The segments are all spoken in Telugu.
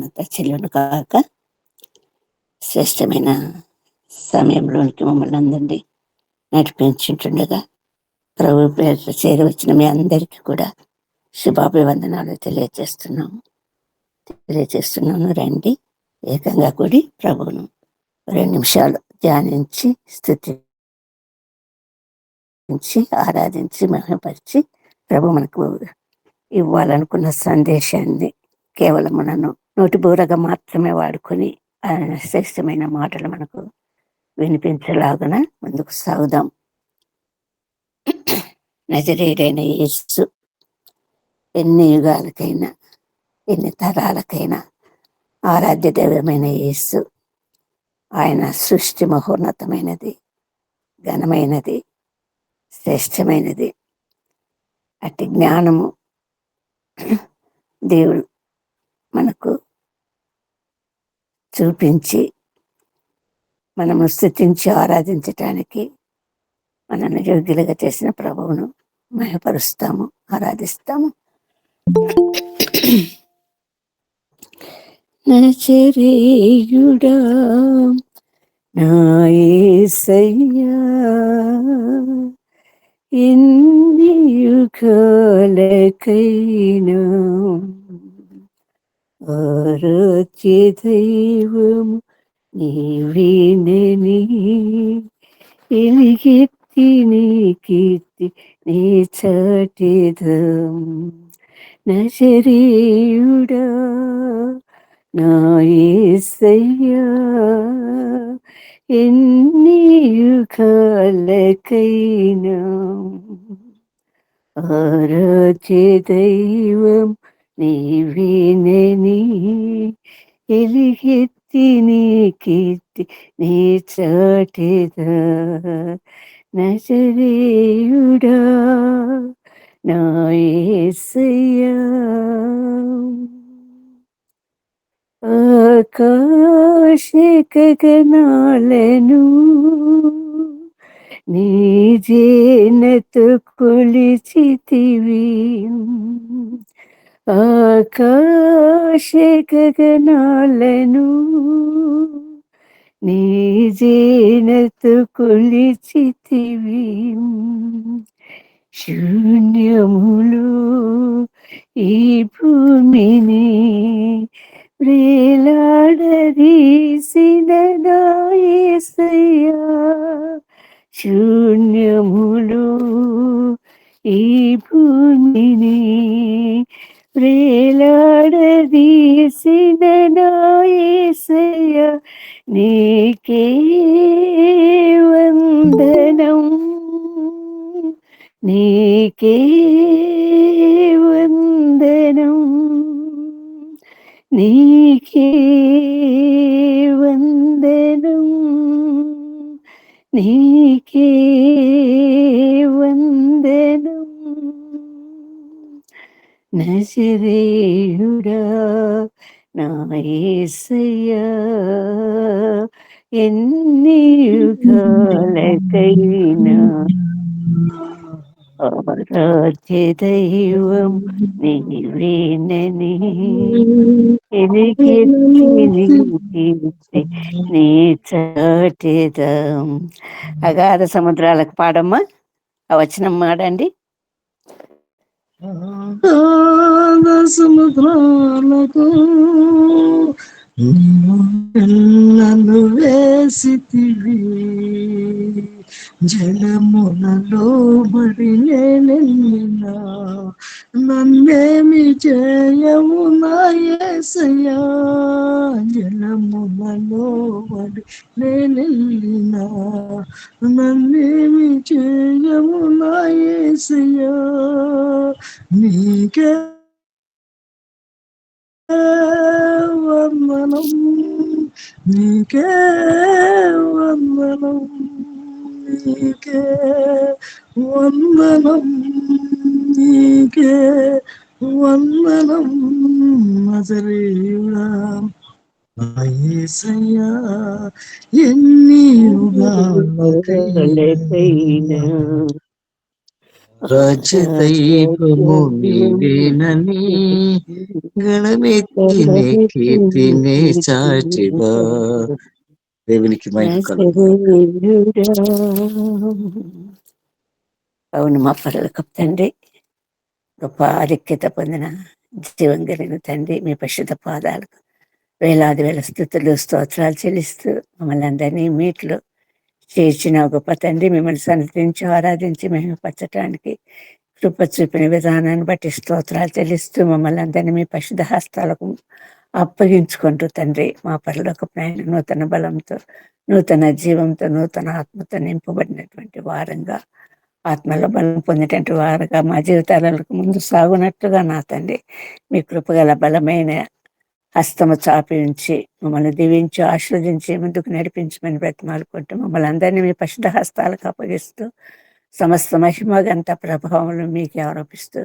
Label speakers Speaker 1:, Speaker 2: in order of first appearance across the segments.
Speaker 1: ఘనత చెల్లును కాక. శ్రేష్టమైన సమయంలోనికి మమ్మల్ని అందరినీ నడిపించుంటుండగా ప్రభు పేరు చేరవచ్చిన మీ అందరికీ కూడా శుభాభివందనాలు తెలియజేస్తున్నాను. రండి, ఏకంగా కూడి ప్రభువును 2 నిమిషాలు ధ్యానించి, స్తుతించి, ఆరాధించి, మహిమపరిచి ప్రభు మనకు ఇవ్వాలనుకున్న సందేశాన్ని కేవలం మనను నోటిబూరగా మాత్రమే వాడుకొని ఆయన శ్రేష్టమైన మాటలు మనకు వినిపించలాగున ముందుకు సాగుదాం. నజరేయుడైన యేసు ఎన్ని యుగాలకైనా, ఎన్ని తరాలకైనా ఆరాధ్య దైవమైన యేసు, ఆయన సృష్టి మహోన్నతమైనది, ఘనమైనది, శ్రేష్టమైనది. అట్టి జ్ఞానము దేవుడు మనకు చూపించి మనము స్తుతించి ఆరాధించటానికి మనల్ని యోగ్యులుగా చేసిన ప్రభువును మహిమపరుస్తాము, ఆరాధిస్తాము. నజరేయుడా నా యేసయ్యా, ఎన్ని యుగాలకైనా ఆరాధ్య దైవము నీవేనని, ఎలుగెత్తి నీ కీర్తి నీ చాటెదం. నజరేయుడా నా యేసయ్యా, ఎన్ని యుగాలకైనా ఆరాధ్య దైవం నీవేనని, ఎలుగెత్తి నీ కీర్తి నీ చాటెదా. నజరేయుడా నా యేసయ్యా, ఆకాశ గగనాలను నీ జేనతో కొలిచితివి, ఆకాశ గగనాలను నీ జేనతో కొలిచితివి. శూన్యములు ఈ భూమిని వేలాడదీసిన నా యేసయ్యా, శూన్యములు ఈ భూమిని వేలాడదీసిన నా యేసయ్యా, నీకే వందనం, నీకే వందనం, నీకే వందనం, నీకే వందనం. నజరేయుడా నా యేసయ్యా, ఎన్ని యుగాలకైనా ఆరాధ్య దైవం నీవేనని, ఎలుగెత్తి నీ కీర్తి నీ చాటెదం. అగాధ సముద్రాలకు పాడమ్మా, ఆ వచనం మాడండి.
Speaker 2: సముద్రాలకు నన్ను వేసితివి, జలములలో బడి నేనెళ్ళినా నన్నేమి చేయవు నా యేసయ్యా, జలములలో బడి నేనెళ్ళినా నన్నేమి చేయవు నా యేసయ్యా, నీకే వందనం, నీకే వందనం, నీకే వందనం, నీకే వందనం. నజరేయుడా నా యేసయ్యా, ఎన్ని యుగాలకైనా రాజ్యదైవము నీవేనని గణమెత్తి నీ కీర్తిని చాటిదా. దేవునికి మహిమ కలుగును.
Speaker 1: అవును, మా పరలోకపు తండ్రి, గొప్ప ఆధిక్యత పొందిన జీవం కలిగిన తండ్రి, మీ పరిశుద్ధ పాదాలకు వేలాది వేల స్థుతులు స్తోత్రాలు చెల్లిస్తూ మమ్మల్ని అందరినీ మీట్లో చేర్చిన గొప్ప తండ్రి, మిమ్మల్ని సన్నిధించి ఆరాధించి మహిమపరచడానికి కృప చూపిన విధానాన్ని బట్టి స్తోత్రాలు చెల్లిస్తూ మమ్మల్ని అందరినీ మీ పరిశుద్ధ హస్తాలకు అప్పగించుకుంటూ తండ్రి, మా పరలోక ప్రయాణ నూతన బలంతో, నూతన జీవంతో, నూతన ఆత్మతో నింపబడినటువంటి వారంగా, ఆత్మలో బలం పొందేటువంటి వారుగా మా జీవితాలకు ముందు సాగునట్లుగా నా తండ్రి మీ కృపగల బలమైన హస్తము చాపి ఉంచి మమ్మల్ని దీవించి ఆశీర్వదించి ముందుకు నడిపించమని బ్రతిమాలుకుంటూ మమ్మల్ని అందరినీ మీ పరిశుద్ధ హస్తాలకు అప్పగిస్తూ సమస్త మహిమ గంత ప్రభావం మీకు ఆరోపిస్తూ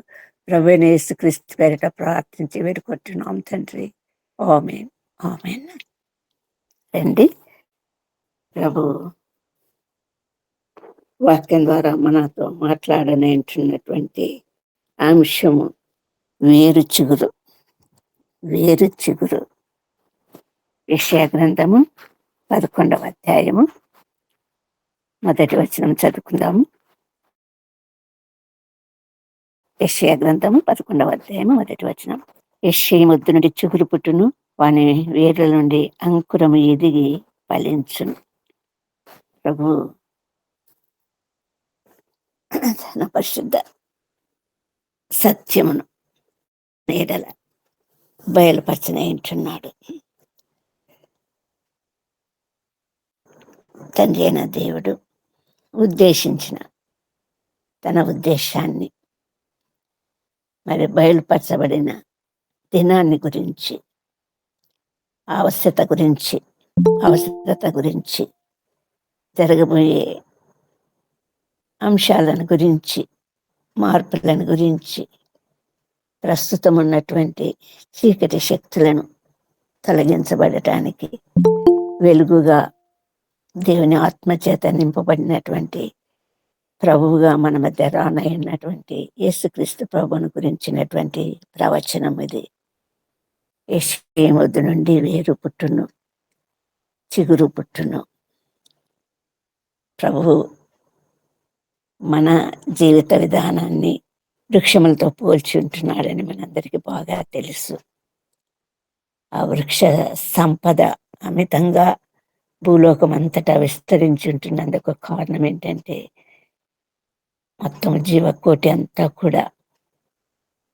Speaker 1: ప్రభువైన యేసుక్రీస్తు పేరిట ప్రార్థించి వేడుకుంటున్నాం తండ్రి. ఆమేన్, ఆమేన్. రండి, ప్రభు వాక్యం ద్వారా మనతో మాట్లాడనేంటున్నటువంటి అంశము వేరు చిగురు. వేరు చిగురు. యెషయా గ్రంథము 11వ అధ్యాయము మొదటి వచనం చదువుకుందాము. యెషయా గ్రంథము 11వ అధ్యాయము మొదటి వచనం. యెషయి ముద్దు నుండి చిగురు పుట్టును, వాని వేర్ల నుండి అంకురము ఎదిగి ఫలించును. ప్రభు తన పరిశుద్ధ సత్యమును నీడల బయలుపరచనేంటున్నాడు. తండ్రి అయిన దేవుడు ఉద్దేశించిన తన ఉద్దేశాన్ని మరి బయలుపరచబడిన దినాన్ని గురించి, అవసరత గురించి, జరగబోయే అంశాలను గురించి, మార్పులను గురించి, ప్రస్తుతం ఉన్నటువంటి చీకటి శక్తులను తొలగించబడటానికి వెలుగుగా దేవుని ఆత్మచేత నింపబడినటువంటి ప్రభువుగా మన మధ్య రానయ్యున్నటువంటి యేసుక్రీస్తు ప్రభువును గురించినటువంటి ప్రవచనం ఇది. యెషయా మొద్దు నుండి వేరు పుట్టును, చిగురు పుట్టును. ప్రభువు మన జీవిత విధానాన్ని వృక్షములతో పోల్చి ఉంటున్నాడని మనందరికీ బాగా తెలుసు. ఆ వృక్ష సంపద అమితంగా భూలోకం అంతటా విస్తరించి ఉంటున్నందుకు కారణం ఏంటంటే మొత్తం జీవకోటి అంతా కూడా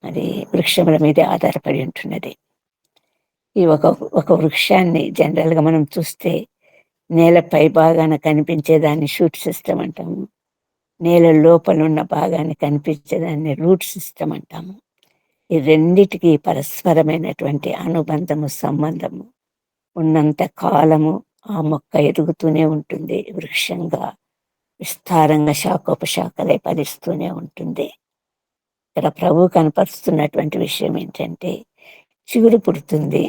Speaker 1: మరి వృక్షముల మీదే ఆధారపడి ఉంటున్నది. ఈ ఒక వృక్షాన్ని జనరల్గా మనం చూస్తే నేల పై భాగాన కనిపించేదాన్ని షూట్ సిస్టమ్ అంటాము, నేల లోపల ఉన్న భాగాన్ని కనిపించేదాన్ని రూట్ సిస్టమ్ అంటాము. ఈ రెండిటికి పరస్పరమైనటువంటి అనుబంధము, సంబంధము ఉన్నంత కాలము ఆ మొక్క ఎదుగుతూనే ఉంటుంది, వృక్షంగా విస్తారంగా శాఖోపశాఖలే ఫలిస్తూనే ఉంటుంది. ఇక్కడ ప్రభు కనపరుస్తున్నటువంటి విషయం ఏంటంటే చిగురు పుడుతుంది.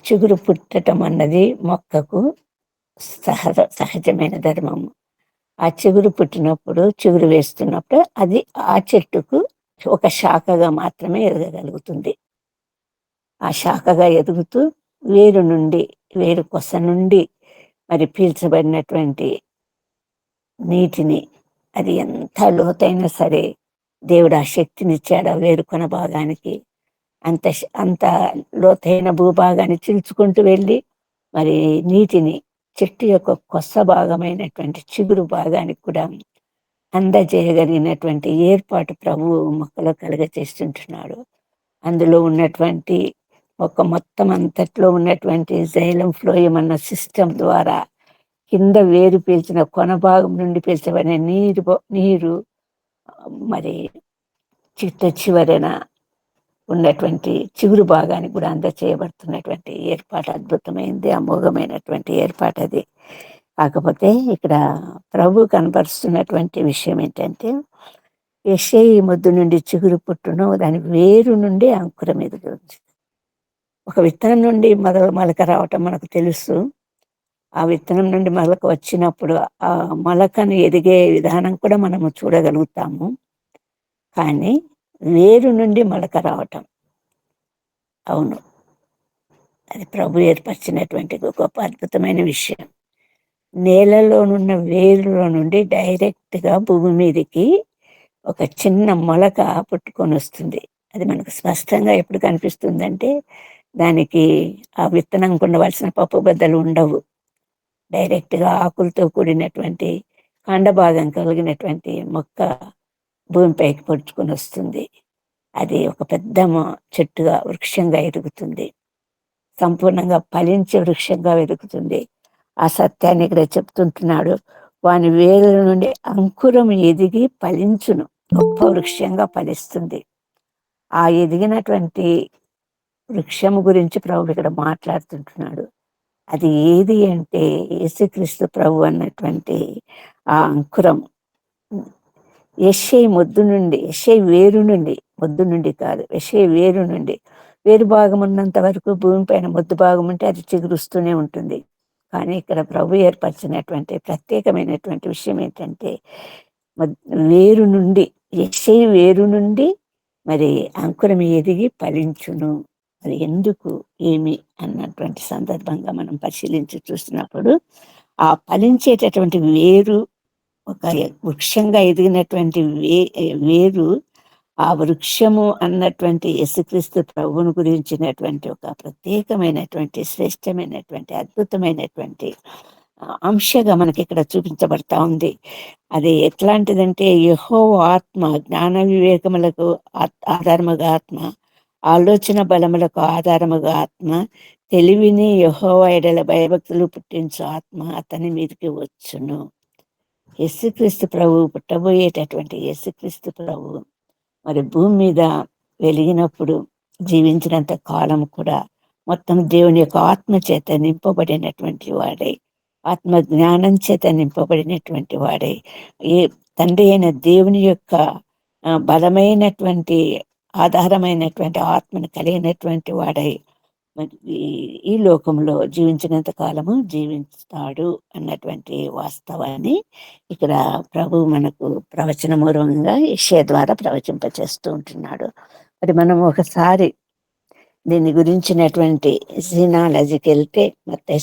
Speaker 1: చిగురు పుట్టడం అన్నది మొక్కకు సహజమైన ధర్మము. ఆ చిగురు పుట్టినప్పుడు, చిగురు వేస్తున్నప్పుడు అది ఆ చెట్టుకు ఒక శాఖగా మాత్రమే ఎదగగలుగుతుంది. ఆ శాఖగా ఎదుగుతూ వేరు కొస నుండి మరి పీల్చబడినటువంటి నీటిని, అది ఎంత లోతైనా సరే దేవుడు ఆ శక్తినిచ్చాడు ఆ వేరుకొన భాగానికి. అంత లోతైన భూభాగాన్ని చిలుచుకుంటూ వెళ్ళి మరి నీటిని చెట్టు యొక్క కొస భాగమైనటువంటి చిగురు భాగానికి కూడా అందజేయగలిగినటువంటి ఏర్పాటు ప్రభువు మొక్కలో కలుగచేస్తుంటున్నాడు. అందులో ఉన్నటువంటి ఒక మొత్తం అంతట్లో ఉన్నటువంటి జైలం ఫ్లోయం అన్న సిస్టమ్ ద్వారా కింద వేరు పీల్చిన కొన భాగం నుండి పీల్చబడిన నీరు మరి చివరన ఉన్నటువంటి చిగురు భాగానికి కూడా అందచేయబడుతున్నటువంటి ఏర్పాటు అద్భుతమైంది, అమోఘమైనటువంటి ఏర్పాటు అది. కాకపోతే ఇక్కడ ప్రభు కనపరుస్తున్నటువంటి విషయం ఏంటంటే యెషయా మొద్దు నుండి చిగురు పుట్టును, దాని వేరు నుండి అంకురం ఎదుగుతుంది. ఒక విత్తనం నుండి మొలక రావటం మనకు తెలుసు. ఆ విత్తనం నుండి మొలక వచ్చినప్పుడు ఆ మొలకను ఎదిగే విధానం కూడా మనము చూడగలుగుతాము. కానీ వేరు నుండి మొలక రావటం, అవును, అది ప్రభు ఏర్పరిచినటువంటి గొప్ప అద్భుతమైన విషయం. నేలలోనున్న వేరులో నుండి డైరెక్ట్గా భూమి మీదకి ఒక చిన్న మొలక పుట్టుకొని వస్తుంది. అది మనకు స్పష్టంగా ఎప్పుడు కనిపిస్తుందంటే, దానికి ఆ విత్తనం ఉండవలసిన పప్పు బద్దలు ఉండవు. డైరెక్ట్గా ఆకులతో కూడినటువంటి కాండభాగం కలిగినటువంటి మొక్క భూమిపైకి పొడుచుకొని వస్తుంది. అది ఒక పెద్ద చెట్టుగా, వృక్షంగా ఎదుగుతుంది. సంపూర్ణంగా ఫలించే వృక్షంగా ఎదుగుతుంది. ఆ సత్యాన్ని ఇక్కడ చెప్తుంటున్నాడు. వాని వేరుల నుండి అంకురం ఎదిగి ఫలించును, గొప్ప వృక్షంగా ఫలిస్తుంది. ఆ ఎదిగినటువంటి వృక్షము గురించి ప్రభు ఇక్కడ మాట్లాడుతుంటున్నాడు. అది ఏది అంటే యేసుక్రీస్తు ప్రభు అన్నటువంటి ఆ అంకురం. యెషయి మొద్దు నుండి, యెషయి వేరు నుండి, మొద్దు నుండి కాదు, యెషయి వేరు నుండి. వేరు భాగం ఉన్నంత వరకు భూమి పైన మొద్దు భాగం ఉంటే అది చిగురుస్తూనే ఉంటుంది. కానీ ఇక్కడ ప్రభు ఏర్పరిచినటువంటి ప్రత్యేకమైనటువంటి విషయం ఏంటంటే, వేరు నుండి, యెషయి వేరు నుండి మరి అంకురం ఎదిగి ఫలించును. అది ఎందుకు, ఏమి అన్నటువంటి సందర్భంగా మనం పరిశీలించి చూస్తున్నప్పుడు, ఆ ఫలించేటటువంటి వేరు, ఒక వృక్షంగా ఎదిగినటువంటి వేరు, ఆ వృక్షము అన్నటువంటి యేసుక్రీస్తు ప్రభువును గురించినటువంటి ఒక ప్రత్యేకమైనటువంటి శ్రేష్టమైనటువంటి అద్భుతమైనటువంటి అంశగా మనకి ఇక్కడ చూపించబడతా ఉంది. అది ఎట్లాంటిదంటే, యెహోవా ఆత్మ జ్ఞాన వివేకములకు ఆధారముగా ఆత్మ, ఆలోచన బలములకు ఆధారముగా ఆత్మ, తెలివిని యెహోవా ఎడల భయభక్తులు పుట్టించు ఆత్మ అతని మీదకి వచ్చును. యేసుక్రీస్తు ప్రభు, పుట్టబోయేటటువంటి యేసుక్రీస్తు ప్రభు మరి భూమి మీద వెలిగినప్పుడు జీవించినంత కాలం కూడా మొత్తం దేవుని యొక్క ఆత్మ చేత నింపబడినటువంటి వాడై, ఆత్మ జ్ఞానం చేత నింపబడినటువంటి వాడై, ఏ తండ్రి అయిన దేవుని యొక్క బలమైనటువంటి ఆధారమైనటువంటి ఆత్మను కలిగినటువంటి వాడై మరి ఈ లోకంలో జీవించినంత కాలము జీవిస్తాడు అన్నటువంటి వాస్తవాన్ని ఇక్కడ ప్రభు మనకు ప్రవచనపూర్వకంగా యెషయా ద్వారా ప్రవచింపచేస్తూ ఉంటున్నాడు. మరి మనం ఒకసారి దీని గురించినటువంటి జీనాలజీకి వెళ్తే, మత్తయి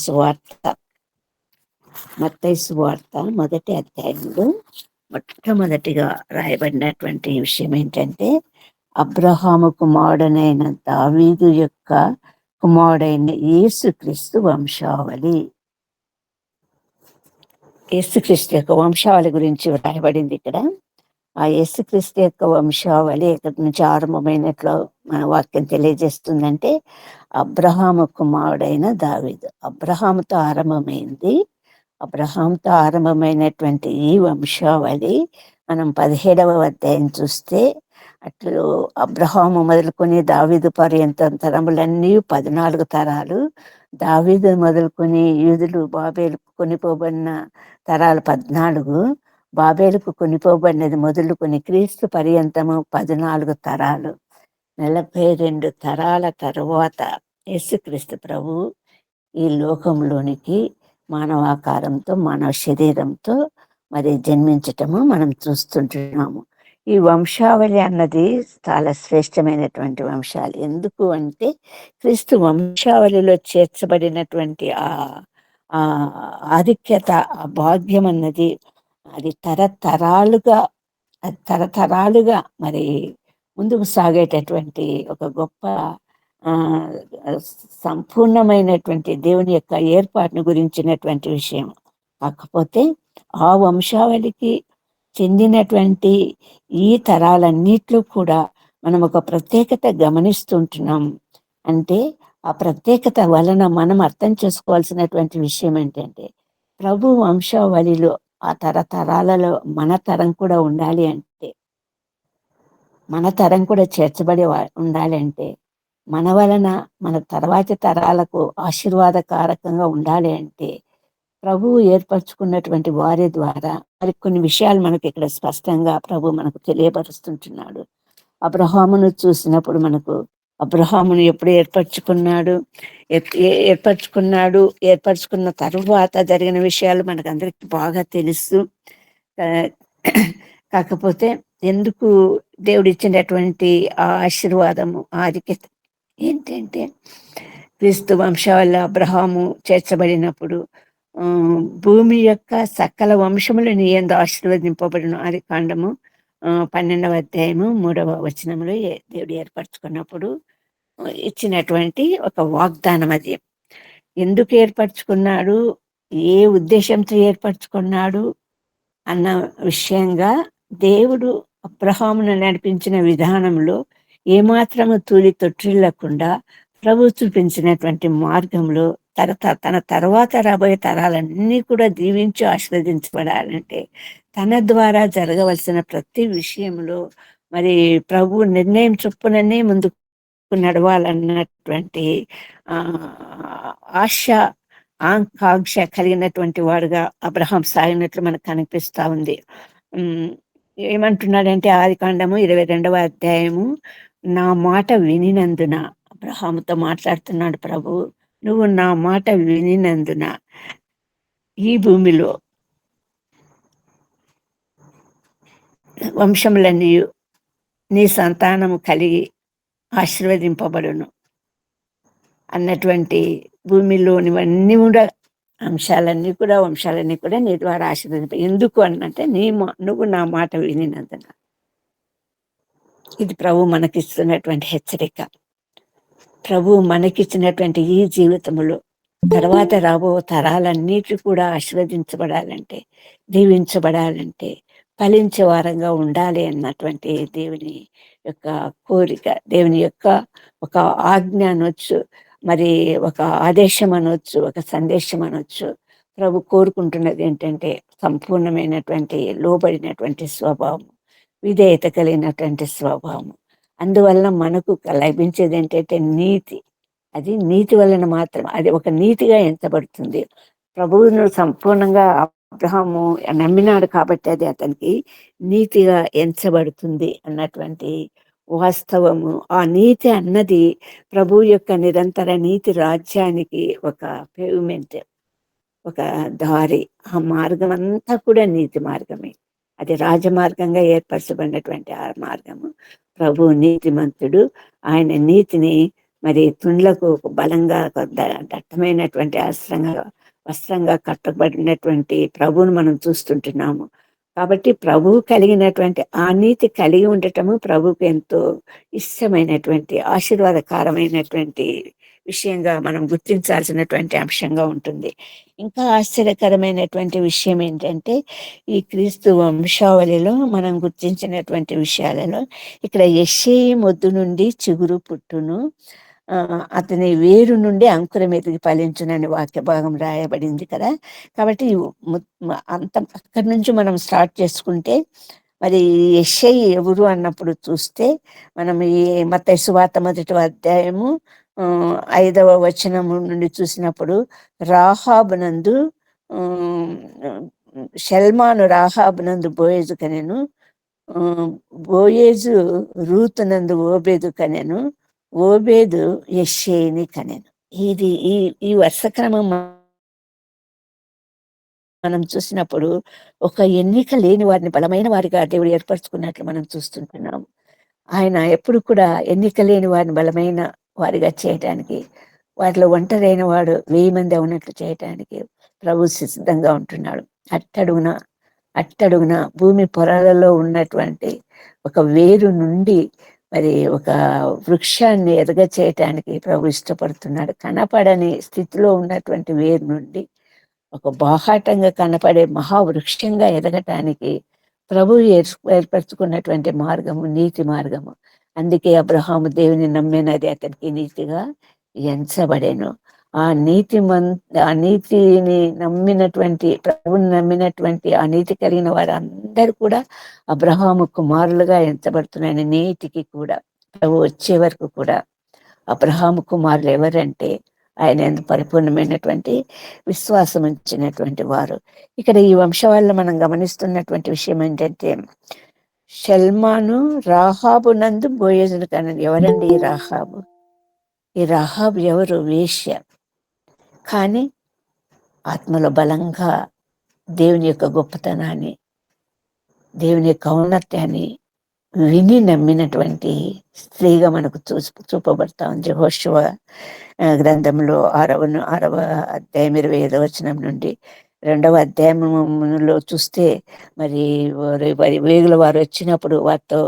Speaker 1: సువార్త మొదటి అధ్యాయంలో మొట్టమొదటిగా రాయబడినటువంటి విషయం ఏంటంటే, అబ్రహాము కుమారుడైన దావీదు యొక్క కుమారుడైన యేసుక్రీస్తు వంశావళి. యేసుక్రీస్తు యొక్క వంశావళి గురించి రాయబడింది ఇక్కడ. ఆ యేసుక్రీస్తు యొక్క వంశావళి ఎక్కడి నుంచి ఆరంభమైనట్లు మన వాక్యం తెలియజేస్తుందంటే, అబ్రహాము కుమారుడైన దావీదు. అబ్రహాముతో ఆరంభమైంది. అబ్రహాంతో ఆరంభమైనటువంటి ఈ వంశావళి మనం 17వ అధ్యాయం చూస్తే, అట్లు అబ్రహాము మొదలుకొని దావీదు పర్యంతం తరములన్నీ 14 తరాలు, దావీదు మొదలుకొని యూదులు బాబేలుకు కొనిపోబడిన తరాలు 14, బాబేలుకు కొనిపోబడినది మొదలుకొని క్రీస్తు పర్యంతము 14 తరాలు. 42 తరాల తరువాత యేసుక్రీస్తు ప్రభు ఈ లోకంలోనికి మానవాకారంతో, మానవ శరీరంతో మరి జన్మించటము మనం చూస్తుంటున్నాము. ఈ వంశావళి అన్నది చాలా శ్రేష్టమైనటువంటి వంశాలు. ఎందుకు అంటే, క్రీస్తు వంశావళిలో చేర్చబడినటువంటి ఆ ఆధిక్యత, ఆ భాగ్యం అన్నది అది తరతరాలుగా మరి ముందుకు సాగేటటువంటి ఒక గొప్ప సంపూర్ణమైనటువంటి దేవుని యొక్క ఏర్పాటును గురించినటువంటి విషయం. కాకపోతే ఆ వంశావళికి చెందినటువంటి ఈ తరాలన్నిట్లో కూడా మనం ఒక ప్రత్యేకత గమనిస్తుంటున్నాం. అంటే ఆ ప్రత్యేకత వలన మనం అర్థం చేసుకోవాల్సినటువంటి విషయం ఏంటంటే, ప్రభు వంశావళిలో ఆ తరతరాలలో మన తరం కూడా ఉండాలి అంటే, మన తరం కూడా చేర్చబడి ఉండాలి అంటే, మన వలన మన తర్వాతి తరాలకు ఆశీర్వాదకారకంగా ఉండాలి అంటే, ప్రభువు ఏర్పరచుకున్నటువంటి వారి ద్వారా మరి కొన్ని విషయాలు మనకి ఇక్కడ స్పష్టంగా ప్రభు మనకు తెలియపరుస్తుంటున్నాడు. అబ్రహామును చూసినప్పుడు మనకు అబ్రహామును ఎప్పుడు ఏర్పరచుకున్నాడు, ఏర్పరచుకున్న తరువాత జరిగిన విషయాలు మనకందరికి బాగా తెలుసు. కాకపోతే ఎందుకు దేవుడు ఇచ్చినటువంటి ఆ ఆశీర్వాదము ఆధిక్యత ఏంటంటే, క్రీస్తు వంశావళి అబ్రహాము చేర్చబడినప్పుడు భూమి యొక్క సకల వంశములు నీ యందు ఆశీర్వదింపబడిన ఆది కాండము 12వ అధ్యాయము 3వ వచనంలో దేవుడు ఏర్పరచుకున్నప్పుడు ఇచ్చినటువంటి ఒక వాగ్దానం. అది ఎందుకు ఏర్పరచుకున్నాడు, ఏ ఉద్దేశంతో ఏర్పరచుకున్నాడు అన్న విషయంగా దేవుడు అబ్రహామును నడిపించిన విధానంలో ఏమాత్రము తూలి తొట్టిల్లకుండా ప్రభు చూపించినటువంటి మార్గంలో తన తర్వాత రాబోయే తరాలన్నీ కూడా దీవించి ఆశీర్వదించబడాలంటే తన ద్వారా జరగవలసిన ప్రతి విషయంలో మరి ప్రభు నిర్ణయం చొప్పుననే ముందుకు నడవాలన్నటువంటి ఆశ ఆకాంక్ష కలిగినటువంటి వాడుగా అబ్రహాం సాగినట్లు మనకు కనిపిస్తా ఉంది. ఏమంటున్నాడంటే ఆది కాండము 22వ అధ్యాయము, నా మాట వినినందున, అబ్రహాముతో మాట్లాడుతున్నాడు ప్రభు, నువ్వు నా మాట వినినందున ఈ భూమిలో వంశములన్నీ నీ సంతానము కలిగి ఆశీర్వదింపబడును అన్నటువంటి భూమిలోనివన్నీ కూడా వంశాలన్నీ కూడా నీ ద్వారా ఆశీర్వదింప. ఎందుకు అనంటే నువ్వు నా మాట వినినందున. ఇది ప్రభు మనకిస్తున్నటువంటి హెచ్చరిక. ప్రభు మనకిచ్చినటువంటి ఈ జీవితంలో తర్వాత రాబో తరాలన్నిటి కూడా ఆశీర్వదించబడాలంటే, దీవించబడాలంటే, ఫలించే వారంగా ఉండాలి అన్నటువంటి దేవుని యొక్క కోరిక, దేవుని యొక్క ఒక ఆజ్ఞ అనొచ్చు, మరి ఒక ఆదేశం అనొచ్చు, ఒక సందేశం అనొచ్చు. ప్రభు కోరుకుంటున్నది ఏంటంటే సంపూర్ణమైనటువంటి లోబడినటువంటి స్వభావం, విధేయత కలిగినటువంటి స్వభావం. అందువల్ల మనకు లభించేది ఏంటంటే నీతి. అది నీతి వలన మాత్రం, అది ఒక నీతిగా ఎంచబడుతుంది. ప్రభువును సంపూర్ణంగా అబ్రహాము నమ్మినాడు కాబట్టి అది అతనికి నీతిగా ఎంచబడుతుంది అన్నటువంటి వాస్తవము. ఆ నీతి అన్నది ప్రభు యొక్క నిరంతర నీతి రాజ్యానికి ఒక పేవ్మెంట్, ఒక దారి. ఆ మార్గం అంతా కూడా నీతి మార్గమే. అది రాజమార్గంగా ఏర్పరచబడినటువంటి ఆ మార్గము. ప్రభు నీతిమంతుడు. ఆయన నీతిని మరి తుండ్లకు బలంగా దట్టమైనటువంటి వస్త్రంగా కట్టబడినటువంటి ప్రభువును మనం చూస్తుంటున్నాము. కాబట్టి ప్రభువు కలిగినటువంటి ఆ నీతి కలిగి ఉండటము ప్రభువుకు ఎంతో ఇష్టమైనటువంటి ఆశీర్వాదకరమైనటువంటి విషయంగా మనం గుర్తించాల్సినటువంటి అంశంగా ఉంటుంది. ఇంకా ఆశ్చర్యకరమైనటువంటి విషయం ఏంటంటే, ఈ క్రీస్తు వంశావళిలో మనం గుర్తించినటువంటి విషయాలలో ఇక్కడ యెష్షయి మొద్దు నుండి చిగురు పుట్టును, అతని వేరు నుండి అంకురం ఎదిగి ఫలించునని వాక్య భాగం రాయబడింది కదా. కాబట్టి అంత అక్కడి నుంచి మనం స్టార్ట్ చేసుకుంటే, మరి యెష్షయి ఎవరు అన్నప్పుడు చూస్తే, మనం ఈ మత్తయి సువార్త 1వ అధ్యాయము 5వ వచనము నుండి చూసినప్పుడు, రాహాబునందు షల్మాను రాహాబునందు బోయేజు కనెను, బోయేజు రూతునందు ఓబేదు కనెను, ఓబేదు యెష్షయిని కనెను. ఇది ఈ వర్షక్రమం మనం చూసినప్పుడు ఒక ఎన్నిక లేని వారిని బలమైన వారిగా దేవుడు ఏర్పరచుకున్నట్లు మనం చూస్తుంటున్నాం. ఆయన ఎప్పుడు కూడా ఎన్నిక లేని వారిని బలమైన వారిగా చేయటానికి, వాటిలో ఒంటరైన వాడు 1000 మంది అవునట్లు చేయటానికి ప్రభు సిద్ధంగా ఉంటున్నాడు. అట్టడుగున భూమి పొరలలో ఉన్నటువంటి ఒక వేరు నుండి మరి ఒక వృక్షాన్ని ఎదగ చేయటానికి ప్రభు ఇష్టపడుతున్నాడు. కనపడని స్థితిలో ఉన్నటువంటి వేరు నుండి ఒక బాహాటంగా కనపడే మహావృక్షంగా ఎదగటానికి ప్రభు ఏర్పరచుకున్నటువంటి మార్గము నీతి మార్గము. అందుకే అబ్రహాము దేవుని నమ్మినది అతనికి నీతిగా ఎంచబడేను. ఆ నీతిని నమ్మినటువంటి, ప్రభుని నమ్మినటువంటి ఆ నీతి కలిగిన వారందరూ కూడా అబ్రహాము కుమారులుగా ఎంచబడుతున్నాయని నేటికి కూడా ప్రభు వచ్చే వరకు కూడా అబ్రహాము కుమారులు ఎవరంటే ఆయన పరిపూర్ణమైనటువంటి విశ్వాసం ఉంచినటువంటి వారు. ఇక్కడ ఈ వంశవాళ్ళలో మనం గమనిస్తున్నటువంటి విషయం ఏంటంటే, షల్మాను రాహాబు నందు బోయేజును కనెను. ఎవరండి రాహాబు? ఈ రహాబు ఎవరు? వేశ్య. కానీ ఆత్మలో బలంగా దేవుని యొక్క గొప్పతనాన్ని, దేవుని యొక్క ఔన్నత్యాన్ని విని నమ్మినటువంటి స్త్రీగా మనకు చూపబడతా ఉంది. యెహోషువ గ్రంథంలో 6వ అధ్యాయం 25వ వచనం నుండి 2వ అధ్యాయంలో చూస్తే మరి వేగుల వారు వచ్చినప్పుడు వారితో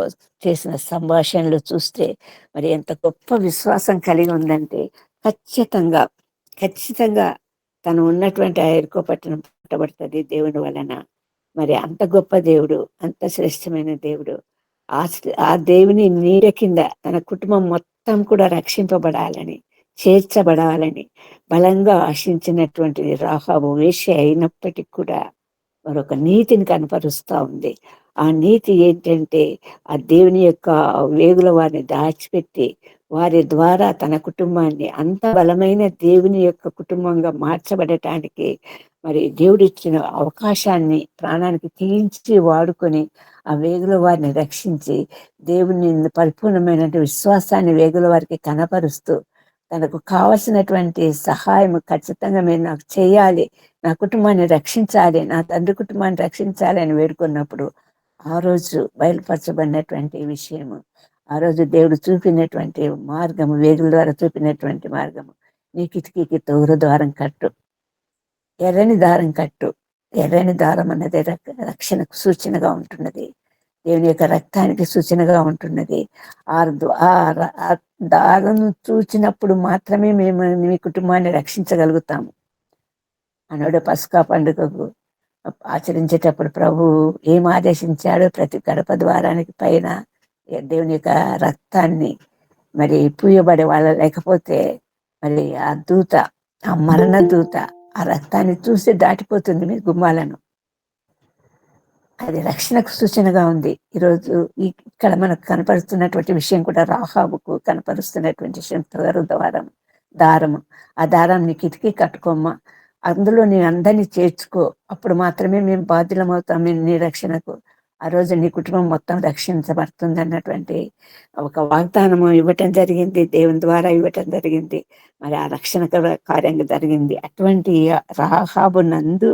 Speaker 1: చేసిన సంభాషణలు చూస్తే మరి ఎంత గొప్ప విశ్వాసం కలిగి ఉందంటే ఖచ్చితంగా ఖచ్చితంగా తను ఉన్నటువంటి ఆ ఎరుకో పట్టణం పుట్టబడుతుంది దేవుని వలన. మరి అంత గొప్ప దేవుడు, అంత శ్రేష్టమైన దేవుడు, ఆ దేవుని నీడ కింద తన కుటుంబం మొత్తం కూడా రక్షింపబడాలని, చేర్చబడాలని బలంగా ఆశించినటువంటిది రాహాబు వేశ్య అయినప్పటికీ కూడా మరొక నీతిని కనపరుస్తూ ఉంది. ఆ నీతి ఏంటంటే ఆ దేవుని యొక్క వేగుల వారిని దాచిపెట్టి వారి ద్వారా తన కుటుంబాన్ని అంత బలమైన దేవుని యొక్క కుటుంబంగా మార్చబడటానికి మరి దేవుడిచ్చిన అవకాశాన్ని ప్రాణానికి తీయించి వాడుకొని ఆ వేగుల వారిని రక్షించి దేవుని పరిపూర్ణమైన విశ్వాసాన్ని వేగుల వారికి కనపరుస్తూ తనకు కావలసినటువంటి సహాయం ఖచ్చితంగా మీరు నాకు చేయాలి, నా కుటుంబాన్ని రక్షించాలి, నా తండ్రి కుటుంబాన్ని రక్షించాలి అని వేడుకున్నప్పుడు ఆ రోజు బయలుపరచబడినటువంటి విషయము, ఆ రోజు దేవుడు చూపినటువంటి మార్గము, వేగుల ద్వారా చూపినటువంటి మార్గము, నీ కిటికీకి తూరు ద్వారం కట్టు, ఎర్రని దారం కట్టు. ఎర్రని దారం అన్నది రక్షణకు సూచనగా ఉంటున్నది, దేవుని యొక్క రక్తానికి సూచనగా ఉంటున్నది. ఆ దారను చూచినప్పుడు మాత్రమే మేము మీ కుటుంబాన్ని రక్షించగలుగుతాము. అన్నాడు పస్కా పండుగకు ఆచరించేటప్పుడు ప్రభు ఏం ఆదేశించాడో ప్రతి గడప ద్వారానికి పైన దేవుని యొక్క రక్తాన్ని మరి పూయబడే వాళ్ళ లేకపోతే మరి ఆ దూత, ఆ మరణ దూత ఆ రక్తాన్ని చూసి దాటిపోతుంది మీ గుమ్మాలను. అది రక్షణకు సూచనగా ఉంది. ఈరోజు ఇక్కడ మనకు కనపరుస్తున్నటువంటి విషయం కూడా రాహాబుకు కనపరుస్తున్నటువంటి విషయం దారము. ఆ దారాన్ని కిటికీ కట్టుకోమ్మా, అందులో నీ అందరినీ చేర్చుకో, అప్పుడు మాత్రమే మేము బాధ్యులం అవుతాం నీ రక్షణకు. ఆ రోజు నీ కుటుంబం మొత్తం రక్షించబడుతుంది అన్నటువంటి ఒక వాగ్దానము ఇవ్వటం జరిగింది, దేవుని ద్వారా ఇవ్వటం జరిగింది. మరి ఆ రక్షణ కార్యంగా జరిగింది. అటువంటి రాహాబు నందు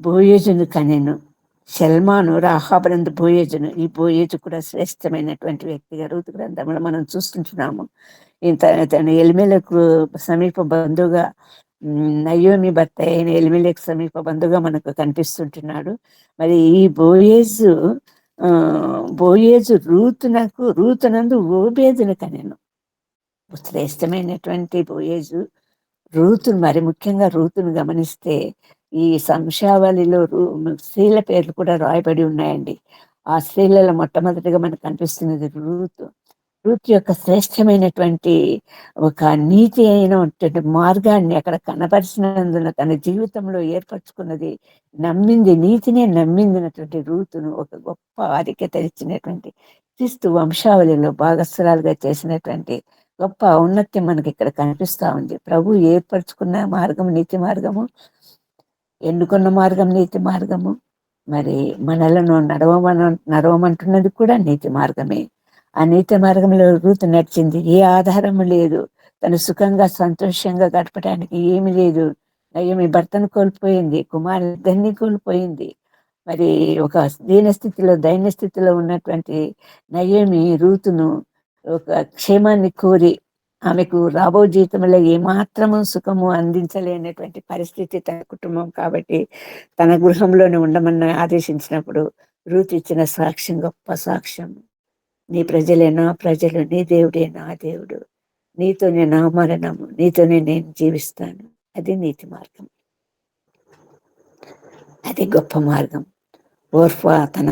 Speaker 1: బోయేజును కనెను. షల్మాను రాహాబునందు బోయేజును. ఈ బోయేజు కూడా శ్రేష్టమైనటువంటి వ్యక్తిగా రూతు గ్రంథంలో మనం చూస్తుంటున్నాము. తను ఎలిమెలకు సమీప బంధువుగా, నయోమి భర్త అయిన ఎలిమెలకు సమీప బంధువుగా మనకు కనిపిస్తుంటున్నాడు. మరి ఈ బోయేజు రూతునందు ఓబేదును కనెను. శ్రేష్టమైనటువంటి బోయేజు రూతును, మరి ముఖ్యంగా రూతును గమనిస్తే ఈ సంశావళిలో స్త్రీల పేర్లు కూడా రాయబడి ఉన్నాయండి. ఆ స్త్రీలలో మొట్టమొదటిగా మనకు కనిపిస్తున్నది రూతు. రూతు యొక్క శ్రేష్టమైనటువంటి ఒక నీతి అయినటువంటి మార్గాన్ని అక్కడ కనపరిచినందున తన జీవితంలో ఏర్పరచుకున్నది, నమ్మింది, నీతినే నమ్మిందినటువంటి రూతును ఒక గొప్ప ఆధిక్యత ఇచ్చినటువంటి క్రీస్తు వంశావళిలో భాగస్థురాలుగా చేసినటువంటి గొప్ప ఔన్నత్యం మనకి ఇక్కడ కనిపిస్తా ఉంది. ప్రభు ఏర్పరచుకున్న మార్గం నీతి మార్గము, ఎన్నుకున్న మార్గం నీతి మార్గము, మరి మనలను నడవమంటున్నది కూడా నీతి మార్గమే. ఆ నీతి మార్గంలో రూతు నడిచింది. ఏ ఆధారము లేదు, తను సుఖంగా సంతోషంగా గడపడానికి ఏమి లేదు. నయోమి భర్తను కోల్పోయింది, కుమారుడిద్దరిని కోల్పోయింది. మరి ఒక దైన్య స్థితిలో ఉన్నటువంటి నయోమి రూతును ఒక క్షేమాన్ని కోరి, ఆమెకు రాబో జీవితంలో ఏమాత్రము సుఖము అందించలేనటువంటి పరిస్థితి తన కుటుంబం కాబట్టి తన గృహంలోనే ఉండమని ఆదేశించినప్పుడు రూతు ఇచ్చిన సాక్ష్యం గొప్ప సాక్ష్యం. నీ ప్రజలే నా ప్రజలు, నీ దేవుడే నా దేవుడు, నీతోనే నా మరణము, నీతోనే నేను జీవిస్తాను. అది నీతి మార్గం, అది గొప్ప మార్గం. ఓర్ఫా తన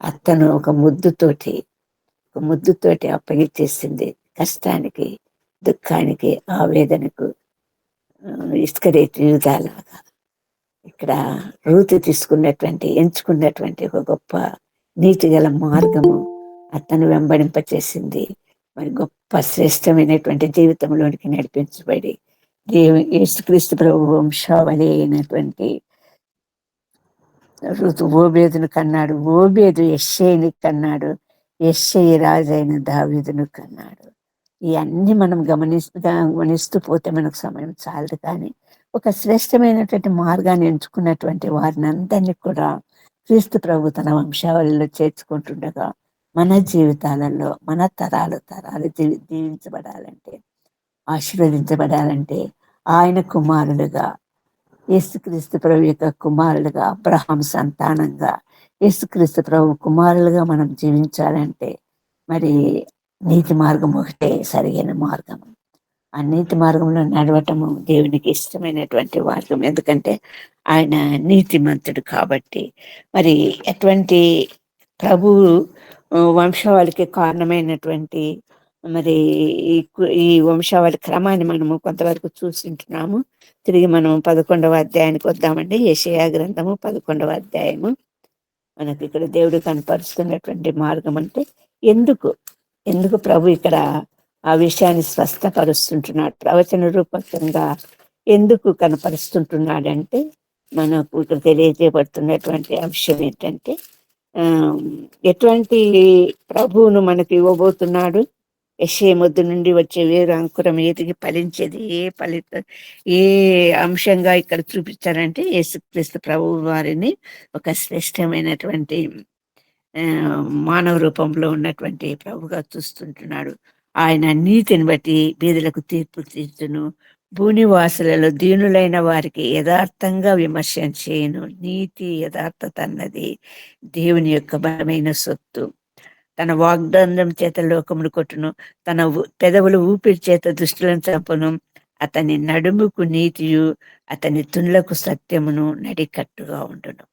Speaker 1: అత్తను ఒక ముద్దుతోటి అప్పగించేసింది. కష్టానికి, దుఃఖానికి, ఆవేదనకు, ఇసుకరేతి యూదాలాగా ఇక్కడ రూతు ఎంచుకున్నటువంటి ఒక గొప్ప నీతి గల మార్గము అతను వెంబడింపచేసింది. మరి గొప్ప శ్రేష్టమైనటువంటి జీవితంలోనికి నడిపించబడి యేసుక్రీస్తు ప్రభు వంశావళి అయినటువంటి ఋతు ఓబేదును కన్నాడు, ఓబేదు యెష్షయిని కన్నాడు, యెష్షయి రాజైన దావీదును కన్నాడు. ఇవన్నీ మనం గమనిస్తూ పోతే మనకు సమయం చాలదు. కానీ ఒక శ్రేష్టమైనటువంటి మార్గాన్ని ఎంచుకున్నటువంటి వారిని అందరినీ కూడా క్రీస్తు ప్రభు తన వంశావళిలో చేర్చుకుంటుండగా మన జీవితాలలో మన తరాలు దీవించబడాలంటే, ఆశీర్వదించబడాలంటే ఆయన కుమారులుగా, యేసుక్రీస్తు ప్రభు యొక్క కుమారులుగా, అబ్రహాం సంతానంగా యేసుక్రీస్తు ప్రభు కుమారులుగా మనం జీవించాలంటే మరి నీతి మార్గం ఒకటే సరైన మార్గం. ఆ నీతి మార్గంలో నడవటము దేవునికి ఇష్టమైనటువంటి మార్గం. ఎందుకంటే ఆయన నీతిమంతుడు కాబట్టి. మరి ఎటువంటి ప్రభు వంశావళికి కారణమైనటువంటి మరి ఈ వంశావళి క్రమాన్ని మనము కొంతవరకు చూసింటున్నాము. తిరిగి మనం 11వ అధ్యాయానికి వద్దామండి. యెషయా గ్రంథము 11వ అధ్యాయము. మనకి ఇక్కడ దేవుడు కనపరుస్తున్నటువంటి మార్గం అంటే ఎందుకు ప్రభు ఇక్కడ ఆ విషయాన్ని స్పష్టపరుస్తుంటున్నాడు, ప్రవచన రూపకంగా ఎందుకు కనపరుస్తుంటున్నాడంటే మనకు ఇక్కడ తెలియజేయబడుతున్నటువంటి అంశం ఏంటంటే ఎటువంటి ప్రభువును మనకు ఇవ్వబోతున్నాడు. యెషయా మొద్దు నుండి వచ్చే వేరు అంకురం ఎదిగి ఫలించేది ఏ అంశంగా ఇక్కడ చూపించారంటే యేసుక్రీస్తు ప్రభు వారిని ఒక శ్రేష్టమైనటువంటి మానవ రూపంలో ఉన్నటువంటి ప్రభుగా చూస్తుంటున్నాడు. ఆయన నీతిని బట్టి బీదలకు తీర్పు తీర్చును, భూనివాసులలో దీనులైన వారికి యథార్థంగా విమర్శన చేయను. నీతి యథార్థత అన్నది దేవుని యొక్క బలమైన సొత్తు. తన వాగ్దండం చేత లోకములు కొట్టును, తన పెదవులు ఊపిరి చేత దుష్టులను చంపును. అతని నడుముకు నీతియు అతని తున్లకు సత్యమును నడికట్టుగా ఉండును.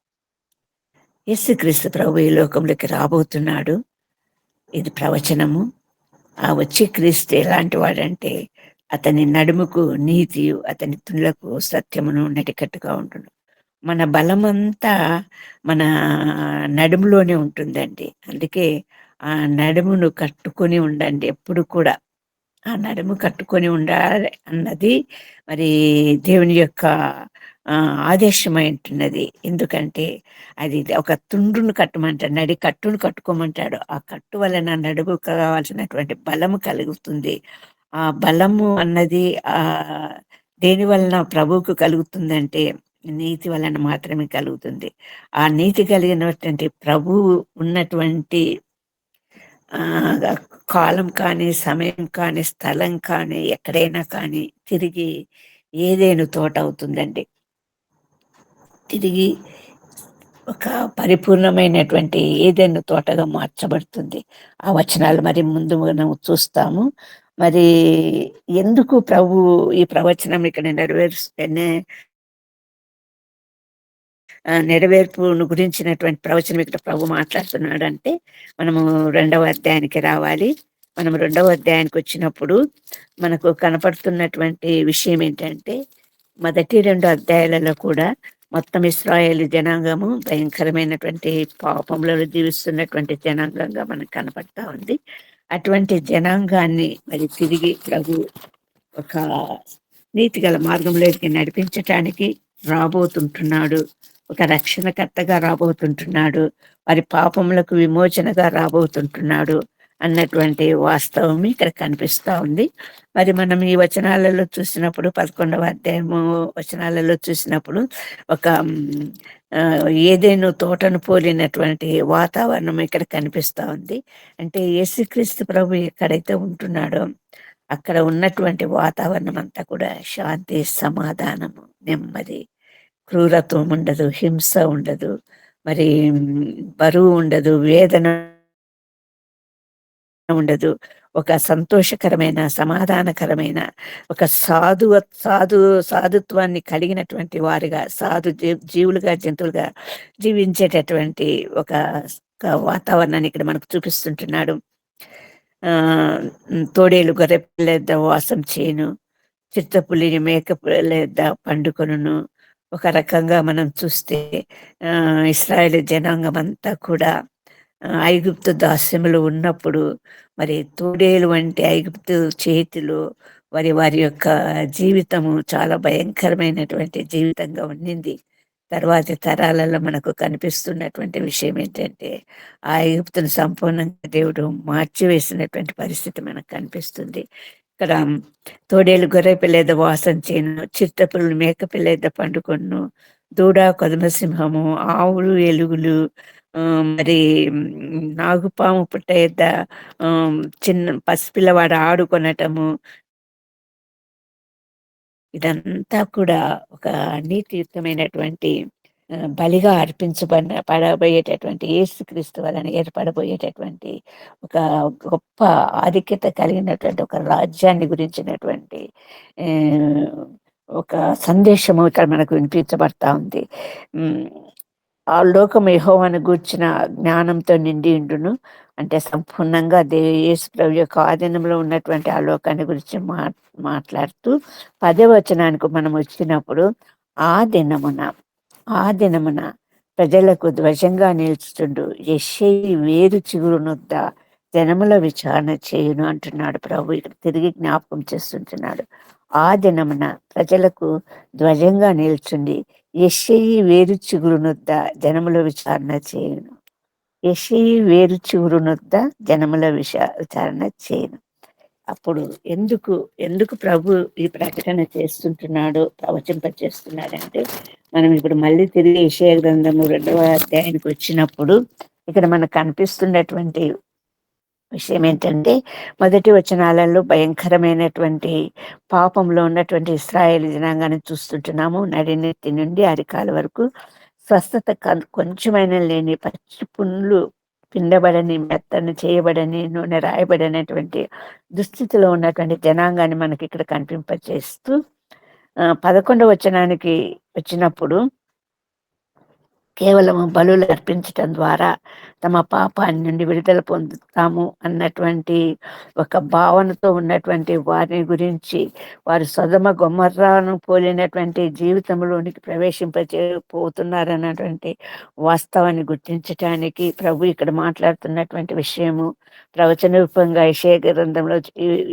Speaker 1: యేసుక్రీస్తు ప్రభు ఈ లోకంలోకి రాబోతున్నాడు. ఇది ప్రవచనము. ఆ వచ్చే క్రీస్తు ఎలాంటి వాడంటే అతని నడుముకు నీతియు అతని తున్లకు సత్యమును నడికట్టుగా ఉండును. మన బలమంతా మన నడుములోనే ఉంటుందండి. అందుకే ఆ నడుమును కట్టుకొని ఉండండి ఎప్పుడు కూడా. ఆ నడుము కట్టుకొని ఉండాలి అన్నది మరి దేవుని యొక్క ఆదేశమై ఉంటున్నది. ఎందుకంటే అది ఒక తుండును కట్టమంటాడు, కట్టును కట్టుకోమంటాడు. ఆ కట్టు వలన నడుము కావాల్సినటువంటి బలము కలుగుతుంది. ఆ బలము అన్నది దేని వలన ప్రభువుకు కలుగుతుందంటే నీతి వలన మాత్రమే కలుగుతుంది. ఆ నీతి కలిగినటువంటి ప్రభువు ఉన్నటువంటి కాలం కానీ, సమయం కానీ, స్థలం కానీ, ఎక్కడైనా కానీ తిరిగి ఏదేను తోట అవుతుందండి. తిరిగి ఒక పరిపూర్ణమైనటువంటి ఏదైనా తోటగా మార్చబడుతుంది. ఆ వచనాలు మరి ముందు మనం చూస్తాము. మరి ఎందుకు ప్రభు ఈ ప్రవచనం ఇక్కడ నెరవేర్పును గురించినటువంటి ప్రవచనం ఇక్కడ ప్రభు మాట్లాడుతున్నాడు అంటే మనము 2వ అధ్యాయానికి రావాలి. మనం 2వ అధ్యాయానికి వచ్చినప్పుడు మనకు కనపడుతున్నటువంటి విషయం ఏంటంటే మొదటి 2 అధ్యాయాలలో కూడా మొత్తం ఇశ్రాయేలు జనాంగము భయంకరమైనటువంటి పాపంలో జీవిస్తున్నటువంటి జనాంగంగా మనకు కనపడతా ఉంది. అటువంటి జనాంగాన్ని మరి తిరిగి ప్రభు ఒక నీతిగల మార్గంలోకి నడిపించటానికి రాబోతుంటున్నాడు. ఒక రక్షణకర్తగా రాబోతుంటున్నాడు. వారి పాపములకు విమోచనగా రాబోతుంటున్నాడు అన్నటువంటి వాస్తవం ఇక్కడ కనిపిస్తా ఉంది. మరి మనం ఈ వచనాలలో చూసినప్పుడు 11వ అధ్యాయము వచనాలలో చూసినప్పుడు ఒక ఏదైనా తోటను పోలినటువంటి వాతావరణం ఇక్కడ కనిపిస్తా ఉంది. అంటే యేసుక్రీస్తు ప్రభు ఎక్కడైతే ఉంటున్నాడో అక్కడ ఉన్నటువంటి వాతావరణం అంతా కూడా శాంతి, సమాధానము, నెమ్మది, క్రూరత్వం ఉండదు, హింస ఉండదు, మరి బరువు ఉండదు, వేదన ఉండదు. ఒక సంతోషకరమైన, సమాధానకరమైన, ఒక సాధుత్వాన్ని కలిగినటువంటి వారిగా, జీవులుగా, జంతువులుగా జీవించేటటువంటి ఒక వాతావరణాన్ని ఇక్కడ మనకు చూపిస్తుంటున్నాడు. తోడేలు గొర్రెపిల్ల వాసం చేయను, చిత్తపులిని మేకపిల్ల పండుకొనును. ఒక రకంగా మనం చూస్తే ఇశ్రాయేలు జనాంగం అంతా కూడా ఐగుప్తు దాస్యములు ఉన్నప్పుడు మరి తోడేలు వంటి ఐగుప్తు చేతిలో వారి యొక్క జీవితము చాలా భయంకరమైనటువంటి జీవితంగా ఉండింది. తర్వాతి తరాలలో మనకు కనిపిస్తున్నటువంటి విషయం ఏంటంటే, ఆ ఐగుప్తును సంపూర్ణంగా దేవుడు మార్చివేసినటువంటి పరిస్థితి మనకు కనిపిస్తుంది. ఇక్కడ తోడేలు గొర్రె పిల్లేద వాసన చేయను, చిరుతపులులు మేక పిల్లేద పండుకొను, దూడ కొదమ సింహము, ఆవులు ఎలుగులు, మరి నాగుపాము పుట్ట ఎద్ద చిన్న పసిపిల్లవాడు ఆడుకొనటము, ఇదంతా కూడా ఒక నీతియుక్తమైనటువంటి బలిగా పడబోయేటటువంటి యేసుక్రీస్తు వలన ఏర్పడబోయేటటువంటి ఒక గొప్ప ఆధిక్యత కలిగినటువంటి ఒక రాజ్యాన్ని గురించినటువంటి ఆ, ఒక సందేశము ఇక్కడ మనకు వినిపించబడతా ఉంది. ఆ లోకం యెహోవాను గూర్చిన జ్ఞానంతో నిండి ఉండును. అంటే సంపూర్ణంగా యేసు ప్రభు యొక్క ఆధీనంలో ఉన్నటువంటి ఆ లోకాన్ని గురించి మాట్లాడుతూ 10వ వచనానికి మనం వచ్చినప్పుడు, ఆ దినమున ప్రజలకు ధ్వజంగా నిలుచుండు యెషయి వేరు చిగురునొద్ద జనముల విచారణ చేయును అంటున్నాడు ప్రభు. ఇక్కడ తిరిగి జ్ఞాపకం చేస్తుంటున్నాడు. ఆ దినమున ప్రజలకు ధ్వజంగా నిల్చుండి యెషయి వేరు చిగురునొద్ద జనముల విచారణ చేయును. యెషయి వేరు చిగురునొద్ద జనముల విచారణ చేయును. అప్పుడు ఎందుకు ప్రభు ఈ ప్రకటన చేస్తుంటున్నాడు, ప్రవచింప చేస్తున్నాడంటే, మనం ఇప్పుడు మళ్ళీ తిరిగి యెషయా గ్రంథము 2వ అధ్యాయానికి వచ్చినప్పుడు ఇక్కడ మనకు కనిపిస్తున్నటువంటి విషయం ఏంటంటే, మొదటి వచనాలలో భయంకరమైనటువంటి పాపంలో ఉన్నటువంటి ఇశ్రాయేలు జనాంగాన్ని చూస్తుంటున్నాము. నడినెత్తి నుండి అరికాల వరకు స్వస్థత కొంచెమైనా లేని, పచ్చి పుండ్లు పిండబడని, మెత్తని చేయబడని, నూనె రాయబడినటువంటి దుస్థితిలో ఉన్నటువంటి జనాంగాన్ని మనకి ఇక్కడ కనిపింపచేస్తూ 11వ వచనానికి వచ్చినప్పుడు, కేవలం బలులు అర్పించటం ద్వారా తమ పాపాన్ని నుండి విడుదల పొందుతాము అన్నటువంటి ఒక భావనతో ఉన్నటువంటి వారిని గురించి, వారు సొదొమ గొమొర్రాను పోలినటువంటి జీవితంలోనికి ప్రవేశింపపోతున్నారన్నటువంటి వాస్తవాన్ని గుర్తించటానికి ప్రభు ఇక్కడ మాట్లాడుతున్నటువంటి విషయము ప్రవచన రూపంగా యెషయా గ్రంథంలో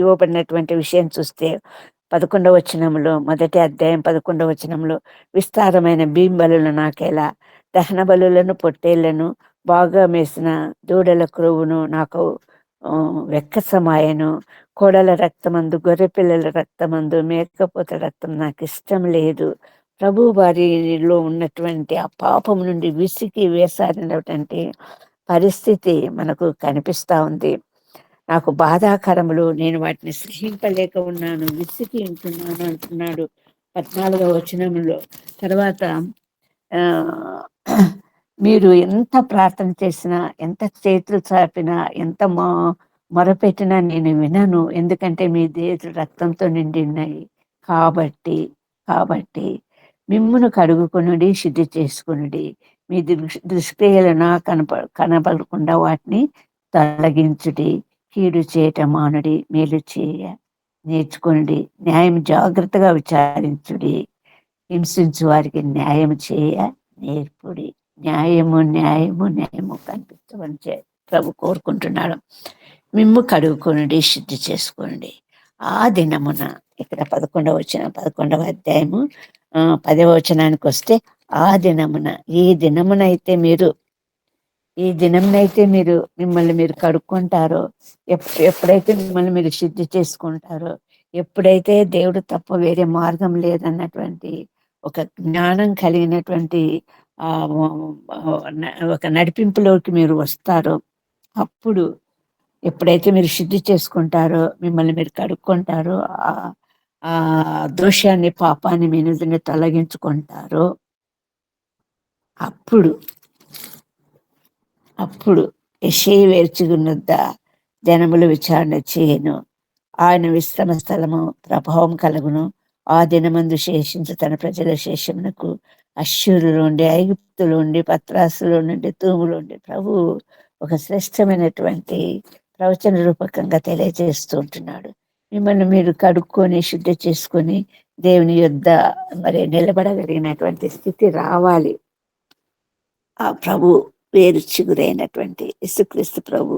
Speaker 1: ఇవ్వబడినటువంటి విషయం చూస్తే 11వ వచనంలో, మొదటి అధ్యాయం 11వ వచనంలో, విస్తారమైన బలులు నాకేలా, దహన బలులను, పొట్టేళ్లను, బాగా మేసిన దూడల క్రొవ్వును నాకు వెక్కసమాయను, కోడల రక్తమందు, గొర్రె పిల్లల రక్తమందు, మేకపోత రక్తం నాకు ఇష్టం లేదు. ప్రభు వారిలో ఉన్నటువంటి ఆ పాపం నుండి విసికి వేసారినటువంటి పరిస్థితి మనకు కనిపిస్తా ఉంది. నాకు బాధాకరములు, నేను వాటిని సహింపలేక ఉన్నాను, విసికి ఉంటున్నాను అంటున్నాడు 14వ వచనంలో. తర్వాత మీరు ఎంత ప్రార్థన చేసినా, ఎంత చేతులు చాపినా, ఎంత మొరపెట్టినా నేను వినను, ఎందుకంటే మీ చేతులు రక్తంతో నిండి ఉన్నాయి. కాబట్టి మిమ్మును కడుగుకొనుడి, శుద్ధి చేసుకొనుడి, మీ దుష్క్రియలను కనపడకుండా వాటిని తొలగించుడి, కీడు చేయట మానుడి, మేలు చేయ నేర్చుకొనుడి, న్యాయం జాగ్రత్తగా విచారించుడి, హింసించు వారికి న్యాయం చేయ నేర్పుడి. న్యాయము కనిపించమని ప్రభు కోరుకుంటున్నాడు. మిమ్ము కడుగుకొనుడి, శుద్ధి చేసుకోండి. ఆ దినమున, ఇక్కడ 11వ అధ్యాయము 10వ వచనానికి వస్తే, ఆ దినమున, ఈ దినమునైతే మీరు మిమ్మల్ని మీరు కడుక్కుంటారో, ఎప్పుడైతే మిమ్మల్ని మీరు శుద్ధి చేసుకుంటారో, ఎప్పుడైతే దేవుడు తప్ప వేరే మార్గం లేదన్నటువంటి ఒక జ్ఞానం కలిగినటువంటి ఒక నడిపింపులోకి మీరు వస్తారో, అప్పుడు ఎప్పుడైతే మీరు శుద్ధి చేసుకుంటారో, మిమ్మల్ని మీరు కడుక్కుంటారో, ఆ దోషాన్ని, పాపాన్ని మీ నుండి తొలగించుకుంటారో, అప్పుడు యెషయి వేర్చిగున్నద్ద జనములు విచారణ చేయను, ఆయన విశ్రమ స్థలము ప్రభావం కలుగును. ఆ దినమందు శేషించు తన ప్రజల శేషమునకు అశ్షూరులో ఉండి, ఐగుప్తులో ఉండి, పత్రాసులో నుండి, తూములో ఉండి ప్రభు ఒక శ్రేష్టమైనటువంటి ప్రవచన రూపకంగా తెలియజేస్తూ ఉంటున్నాడు. మిమ్మల్ని మీరు కడుక్కొని, శుద్ధి చేసుకొని దేవుని యొద్ద మరి నిలబడగలిగినటువంటి స్థితి రావాలి. ఆ ప్రభు వేరు చిగురైనటువంటి యేసుక్రీస్తు ప్రభు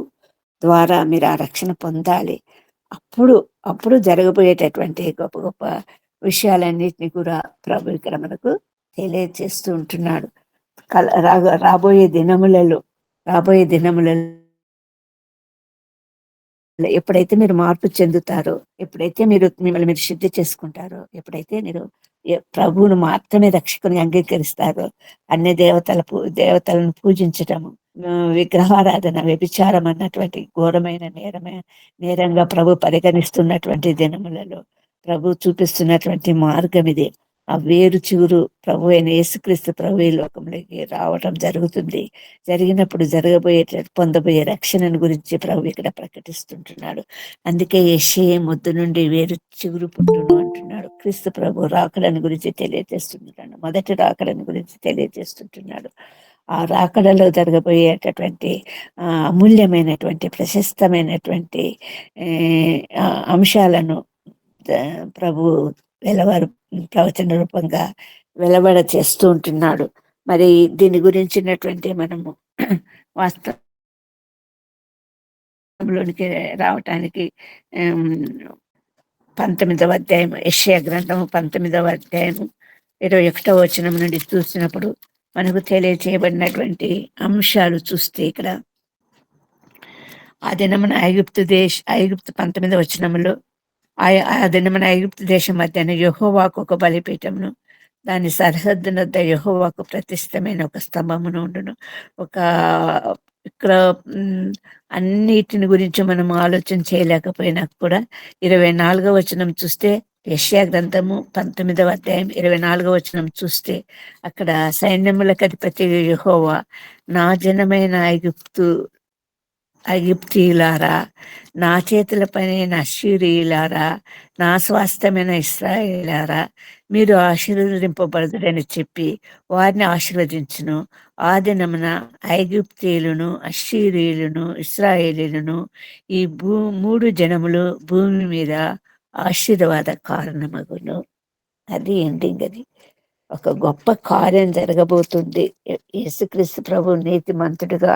Speaker 1: ద్వారా మీరు ఆ రక్షణ పొందాలి. అప్పుడు జరగబోయేటటువంటి గొప్ప గొప్ప విషయాలన్నిటినీ కూడా ప్రభు ఇక్కడ మనకు తెలియచేస్తూ ఉంటున్నాడు. రాబోయే దినములలో ఎప్పుడైతే మీరు మార్పు చెందుతారో, ఎప్పుడైతే మిమ్మల్ని మీరు శుద్ధి చేసుకుంటారో, ఎప్పుడైతే మీరు ప్రభువును మాత్రమే రక్షకుని అంగీకరిస్తారో, అన్ని దేవతలను పూజించటము, విగ్రహారాధన, వ్యభిచారం అన్నటువంటి ఘోరమైన నేరంగా ప్రభు పరిగణిస్తున్నటువంటి దినములలో ప్రభు చూపిస్తున్నటువంటి మార్గం ఇది. ఆ వేరు చిగురు ప్రభు అయిన యేసుక్రీస్తు ప్రభు ఈ లోకంలోకి రావటం జరుగుతుంది. జరిగినప్పుడు పొందబోయే రక్షణను గురించి ప్రభు ఇక్కడ ప్రకటిస్తుంటున్నాడు. అందుకే యెషయా మొద్దు నుండి వేరు చిగురు పుట్టును అంటున్నాడు. క్రీస్తు ప్రభు రాకడని గురించి తెలియజేస్తుంటున్నాడు. మొదటి రాకడని గురించి తెలియజేస్తుంటున్నాడు. ఆ రాకడలో జరగబోయేటటువంటి అమూల్యమైనటువంటి ప్రశస్తమైనటువంటి అంశాలను ప్రభు ప్రవచన రూపంగా వెలువడ చేస్తూ ఉంటున్నాడు. మరి దీని గురించినటువంటి మనము వాస్తవంలోనికి రావటానికి 19వ అధ్యాయం, యెషయా గ్రంథము 19వ అధ్యాయము 21వ వచనం నుండి చూసినప్పుడు మనకు తెలియచేయబడినటువంటి అంశాలు చూస్తే ఇక్కడ ఆ దినమున ఐగుప్తు 19వ వచనములో ఆ దినమున ఐగుప్తు దేశం మధ్యన యెహోవాకు ఒక బలిపీఠమును, దాని సరిహద్దునద్ద యెహోవాకు ప్రతిష్టమైన ఒక స్తంభమును ఉండును. ఇక్కడ అన్నిటిని గురించి మనం ఆలోచన చేయలేకపోయినా కూడా 24వ వచనం చూస్తే, యెషయా గ్రంథము 19వ అధ్యాయం 24వ వచనం చూస్తే, అక్కడ సైన్యములకు అధిపతి యెహోవా, నా జనమైన ఐగుప్తీయులారా, నా చేతుల పైన అష్షూరీయులారా, నా స్వాస్థ్యమైన ఇశ్రాయేలారా, మీరు ఆశీర్వదింపబడదని చెప్పి వారిని ఆశీర్వదించును. ఆ దినమున ఐగుప్తీయులను, అష్షూరీయులను, ఇశ్రాయేలీలను, ఈ 3 జనములు భూమి మీద ఆశీర్వాద కారణమగును. అది ఎండింగ్. అది ఒక గొప్ప కార్యం జరగబోతుంది. యేసుక్రీస్తు ప్రభు నీతిమంతుడిగా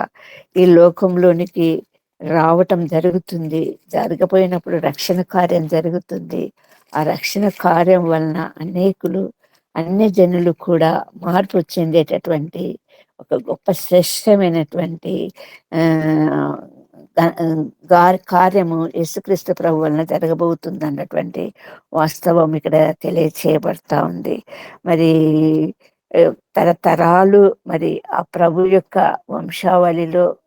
Speaker 1: ఈ లోకంలోనికి రావటం జరుగుతుంది. జరగపోయినప్పుడు రక్షణ కార్యం జరుగుతుంది. ఆ రక్షణ కార్యం వలన అన్ని జనులు కూడా మార్పు చెందేటటువంటి ఒక గొప్ప శ్రేష్టమైనటువంటి కార్యము యేసుక్రీస్తు ప్రభు వలన జరగబోతుంది అన్నటువంటి వాస్తవం ఇక్కడ తెలియచేయబడతా ఉంది. మరి తరతరాలు మరి ఆ ప్రభు యొక్క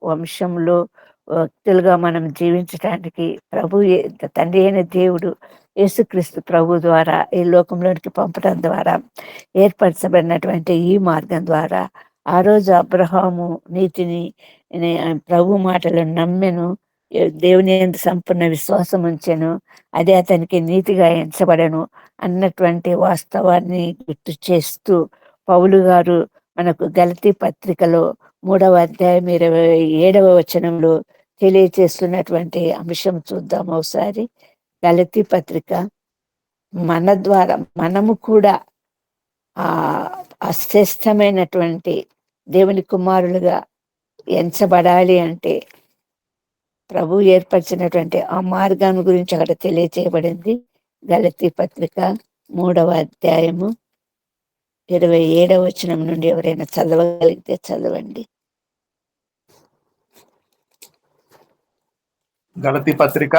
Speaker 1: వంశంలో వ్యక్తులుగా మనం జీవించడానికి ప్రభు తండ్రి అయిన దేవుడు యేసుక్రీస్తు ప్రభు ద్వారా ఈ లోకంలోనికి పంపడం ద్వారా ఏర్పరచబడినటువంటి ఈ మార్గం ద్వారా ఆ రోజు అబ్రహాము నీతిని ప్రభు మాటలను నమ్మెను, దేవుని యందు సంపూర్ణ విశ్వాసం ఉంచెను, అదే అతనికి నీతిగా ఎంచబడను అన్నటువంటి వాస్తవాన్ని గుర్తు చేస్తూ పౌలు గారు మనకు గలతీ పత్రికలో 3వ అధ్యాయం 27వ వచనంలో తెలియచేస్తున్నటువంటి అంశం చూద్దాం ఒకసారి. గలతీ పత్రిక, మన ద్వారా మనము కూడా ఆ శ్రేష్టమైనటువంటి దేవుని కుమారులుగా ఎంచబడాలి అంటే ప్రభు ఏర్పరిచినటువంటి ఆ మార్గాన్ని గురించి అక్కడ తెలియచేయబడింది. గలతీ పత్రిక 3వ అధ్యాయము 27వ వచనం నుండి ఎవరైనా చదవగలిగితే చదవండి.
Speaker 3: గలతీ పత్రిక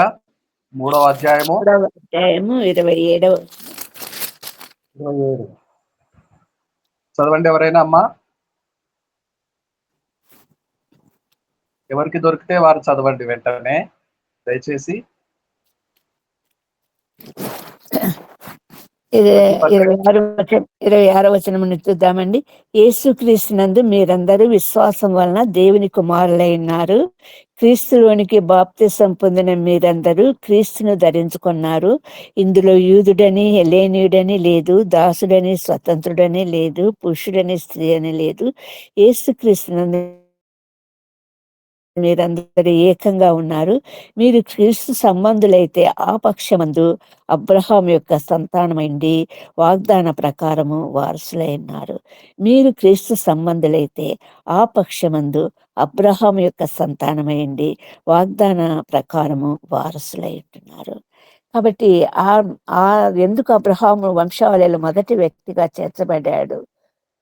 Speaker 3: 3వ అధ్యాయము
Speaker 1: 27వ
Speaker 3: చదవండి ఎవరైనా అమ్మా. ఎవరికి దొరికితే వారు చదవండి వెంటనే దయచేసి.
Speaker 1: 26వ వచనం చూద్దామండి. యేసుక్రీస్తునందు మీరందరూ విశ్వాసం వలన దేవుని కుమారులైనారు. క్రీస్తులోనికి బాప్తిసం పొందిన మీరందరూ క్రీస్తును ధరించుకున్నారు. ఇందులో యూదుడని హెలేనీయుడని లేదు, దాసుడని స్వతంత్రుడని లేదు, పురుషుడని స్త్రీ అని లేదు. యేసుక్రీస్తునందు మీరందరూ ఏకంగా ఉన్నారు. మీరు క్రీస్తు సంబంధులైతే ఆ పక్షమందు అబ్రహాం యొక్క సంతానమైంది, వాగ్దాన ప్రకారము వారసులై ఉన్నారు. మీరు క్రీస్తు సంబంధులైతే ఆ పక్షమందు అబ్రహాం యొక్క సంతానమైంది, వాగ్దాన ప్రకారము వారసులై ఉంటున్నారు. కాబట్టి ఎందుకు అబ్రహాము వంశావళిలో మొదటి వ్యక్తిగా చేర్చబడ్డాడు?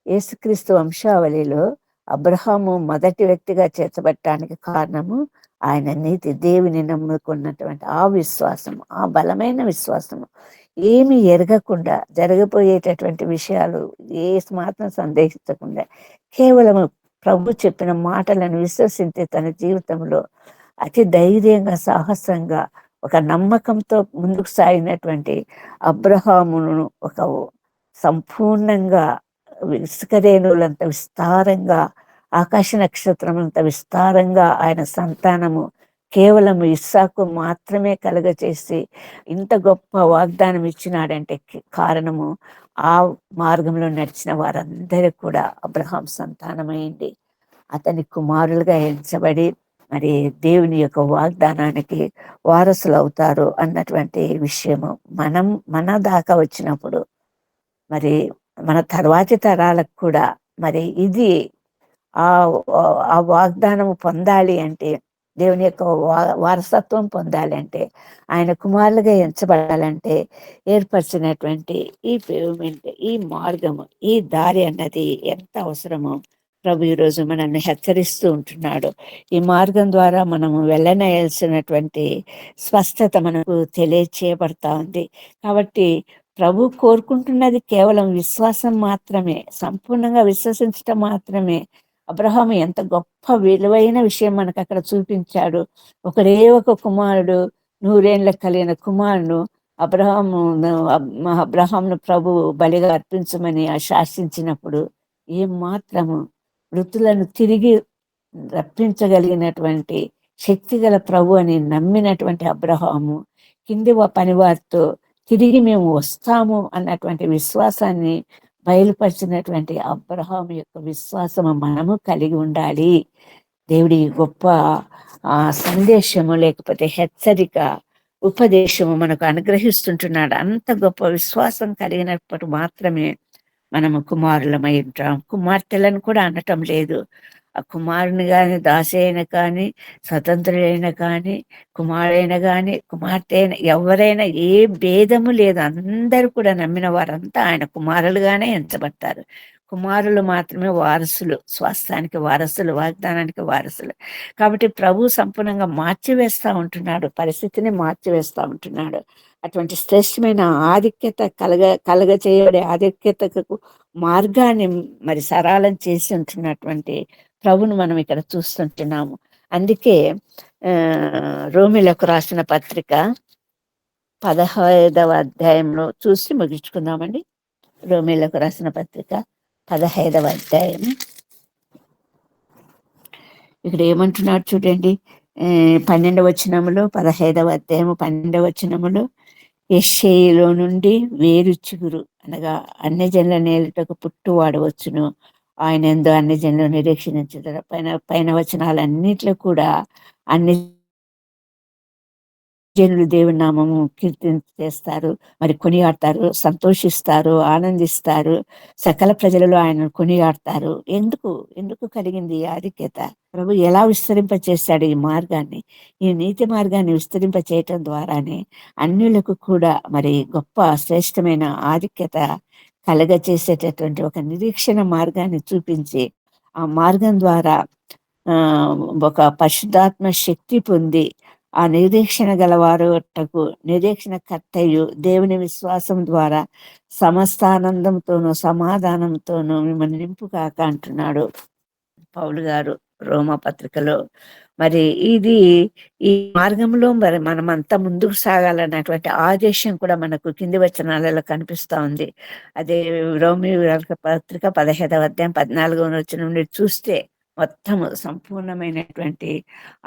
Speaker 1: యేసుక్రీస్తు వంశావళిలో అబ్రహాము మొదటి వ్యక్తిగా చేర్చబట్టడానికి కారణము ఆయన నీతి, దేవుని నమ్ముకున్నటువంటి ఆ విశ్వాసము, ఆ బలమైన విశ్వాసము. ఏమి ఎరగకుండా జరగబోయేటటువంటి విషయాలు ఏ మాత్రం సందేహించకుండా కేవలము ప్రభు చెప్పిన మాటలను విశ్వసించి తన జీవితంలో అతి ధైర్యంగా, సాహసంగా, ఒక నమ్మకంతో ముందుకు సాగినటువంటి అబ్రహామును ఒక సంపూర్ణంగా ఇసుకరేణువులంత విస్తారంగా, ఆకాశ నక్షత్రమంత విస్తారంగా ఆయన సంతానము కేవలం ఇస్సాకు మాత్రమే కలుగచేసి ఇంత గొప్ప వాగ్దానం ఇచ్చినాడంటే కారణము ఆ మార్గంలో నడిచిన వారందరూ కూడా అబ్రహాం సంతానమైంది. అతని కుమారులుగా ఎంచబడి మరి దేవుని యొక్క వాగ్దానానికి వారసులు అవుతారు అన్నటువంటి విషయము మన దాకా వచ్చినప్పుడు మరి మన తర్వాతి తరాలకు కూడా మరి ఇది ఆ వాగ్దానము పొందాలి అంటే, దేవుని యొక్క వారసత్వం పొందాలి అంటే, ఆయన కుమారులుగా ఎంచబడాలంటే ఏర్పరిచినటువంటి ఈ పేమెంట్, ఈ మార్గము, ఈ దారి అన్నది ఎంత అవసరమో ప్రభు ఈరోజు మనల్ని హెచ్చరిస్తూ ఉంటున్నాడు. ఈ మార్గం ద్వారా మనము వెళ్ళనేయాల్సినటువంటి స్పష్టత మనకు తెలియచేయబడతా ఉంది. కాబట్టి ప్రభు కోరుకుంటున్నది కేవలం విశ్వాసం మాత్రమే, సంపూర్ణంగా విశ్వసించటం మాత్రమే. అబ్రహాము ఎంత గొప్ప విలువైన విషయం మనకు అక్కడ చూపించాడు. ఒకడే ఒక కుమారుడు, 100 ఏళ్ళ కలిగిన కుమారుడు అబ్రహామును ప్రభు బలిగా అర్పించమని శాసించినప్పుడు మాత్రము మృతులను తిరిగి రప్పించగలిగినటువంటి శక్తిగల ప్రభు అని నమ్మినటువంటి అబ్రహాము కింది పనివారితో తిరిగి మేము వస్తాము అన్నటువంటి విశ్వాసాన్ని బయలుపరిచినటువంటి అబ్రహాం యొక్క విశ్వాసము మనము కలిగి ఉండాలి. దేవుడి గొప్ప సందేశము లేకపోతే హెచ్చరిక, ఉపదేశము మనకు అనుగ్రహిస్తుంటున్నాడు. అంత గొప్ప విశ్వాసం కలిగినప్పుడు మాత్రమే మనము కుమారులమై ఉంటాం. కుమార్తెలను కూడా అనటం లేదు. ఆ కుమారుని కానీ, దాసి అయినా కానీ, స్వతంత్రులైనా కానీ, కుమారుడైనా కానీ, కుమార్తె అయినా, ఎవరైనా ఏ భేదము లేదు. అందరూ కూడా నమ్మిన వారంతా ఆయన కుమారులుగానే ఎంచబడతారు. కుమారులు మాత్రమే వారసులు, స్వాస్థానికి వారసులు, వాగ్దానానికి వారసులు. కాబట్టి ప్రభు సంపూర్ణంగా మార్చివేస్తూ ఉంటున్నాడు, పరిస్థితిని మార్చివేస్తూ ఉంటున్నాడు. అటువంటి శ్రేష్టమైన ఆధిక్యత కలగ చేయబడే ఆధిక్యతకు మార్గాన్ని మరి సరళం చేసి ఉంటున్నటువంటి ప్రభును మనం ఇక్కడ చూస్తుంటున్నాము. అందుకే రోమిలకు రాసిన పత్రిక 15వ అధ్యాయంలో చూసి ముగించుకుందామండి. రోమిలకు రాసిన పత్రిక 15వ అధ్యాయం. ఇక్కడ ఏమంటున్నాడు చూడండి, 12వ వచనములో, 15వ అధ్యాయము 12వ వచనములో, యెషయిలో నుండి వేరు చిగురు అనగా అన్ని జనుల నేలుటకు పుట్టువాడు వచ్చును, ఆయన ఎందు అన్ని జనులు నిరీక్షించుతారు. పైన వచనాలన్నిట్లో కూడా అన్ని జనులు దేవుని నామము కీర్తిస్తారు, మరి కొనియాడతారు, సంతోషిస్తారు, ఆనందిస్తారు. సకల ప్రజలలో ఆయన కొనియాడతారు. ఎందుకు కలిగింది ఈ ఆధిక్యత? ప్రభు ఎలా విస్తరింపచేశాడు ఈ మార్గాన్ని, ఈ నీతి మార్గాన్ని విస్తరింప చేయటం ద్వారానే అన్యులకు కూడా మరి గొప్ప శ్రేష్టమైన ఆధిక్యత కలగచేసేటటువంటి ఒక నిరీక్షణ మార్గాన్ని చూపించి, ఆ మార్గం ద్వారా ఒక పరిశుద్ధాత్మ శక్తి పొంది ఆ నిరీక్షణ గలవారుటకు నిరీక్షణ కర్తయు దేవుని విశ్వాసం ద్వారా సమస్తానందంతోనూ సమాధానంతోనూ మిమ్మల్ని నింపు కాక అంటున్నాడు పౌలు గారు రోమా పత్రికలో. మరి ఈ మార్గంలో మరి మనమంతా ముందుకు సాగాలన్నటువంటి ఆదేశం కూడా మనకు కింది వచనాలలో కనిపిస్తా ఉంది. అదే రోమి పత్రిక 15వ అధ్యాయం 14వ వచనం నుండి చూస్తే మొత్తము సంపూర్ణమైనటువంటి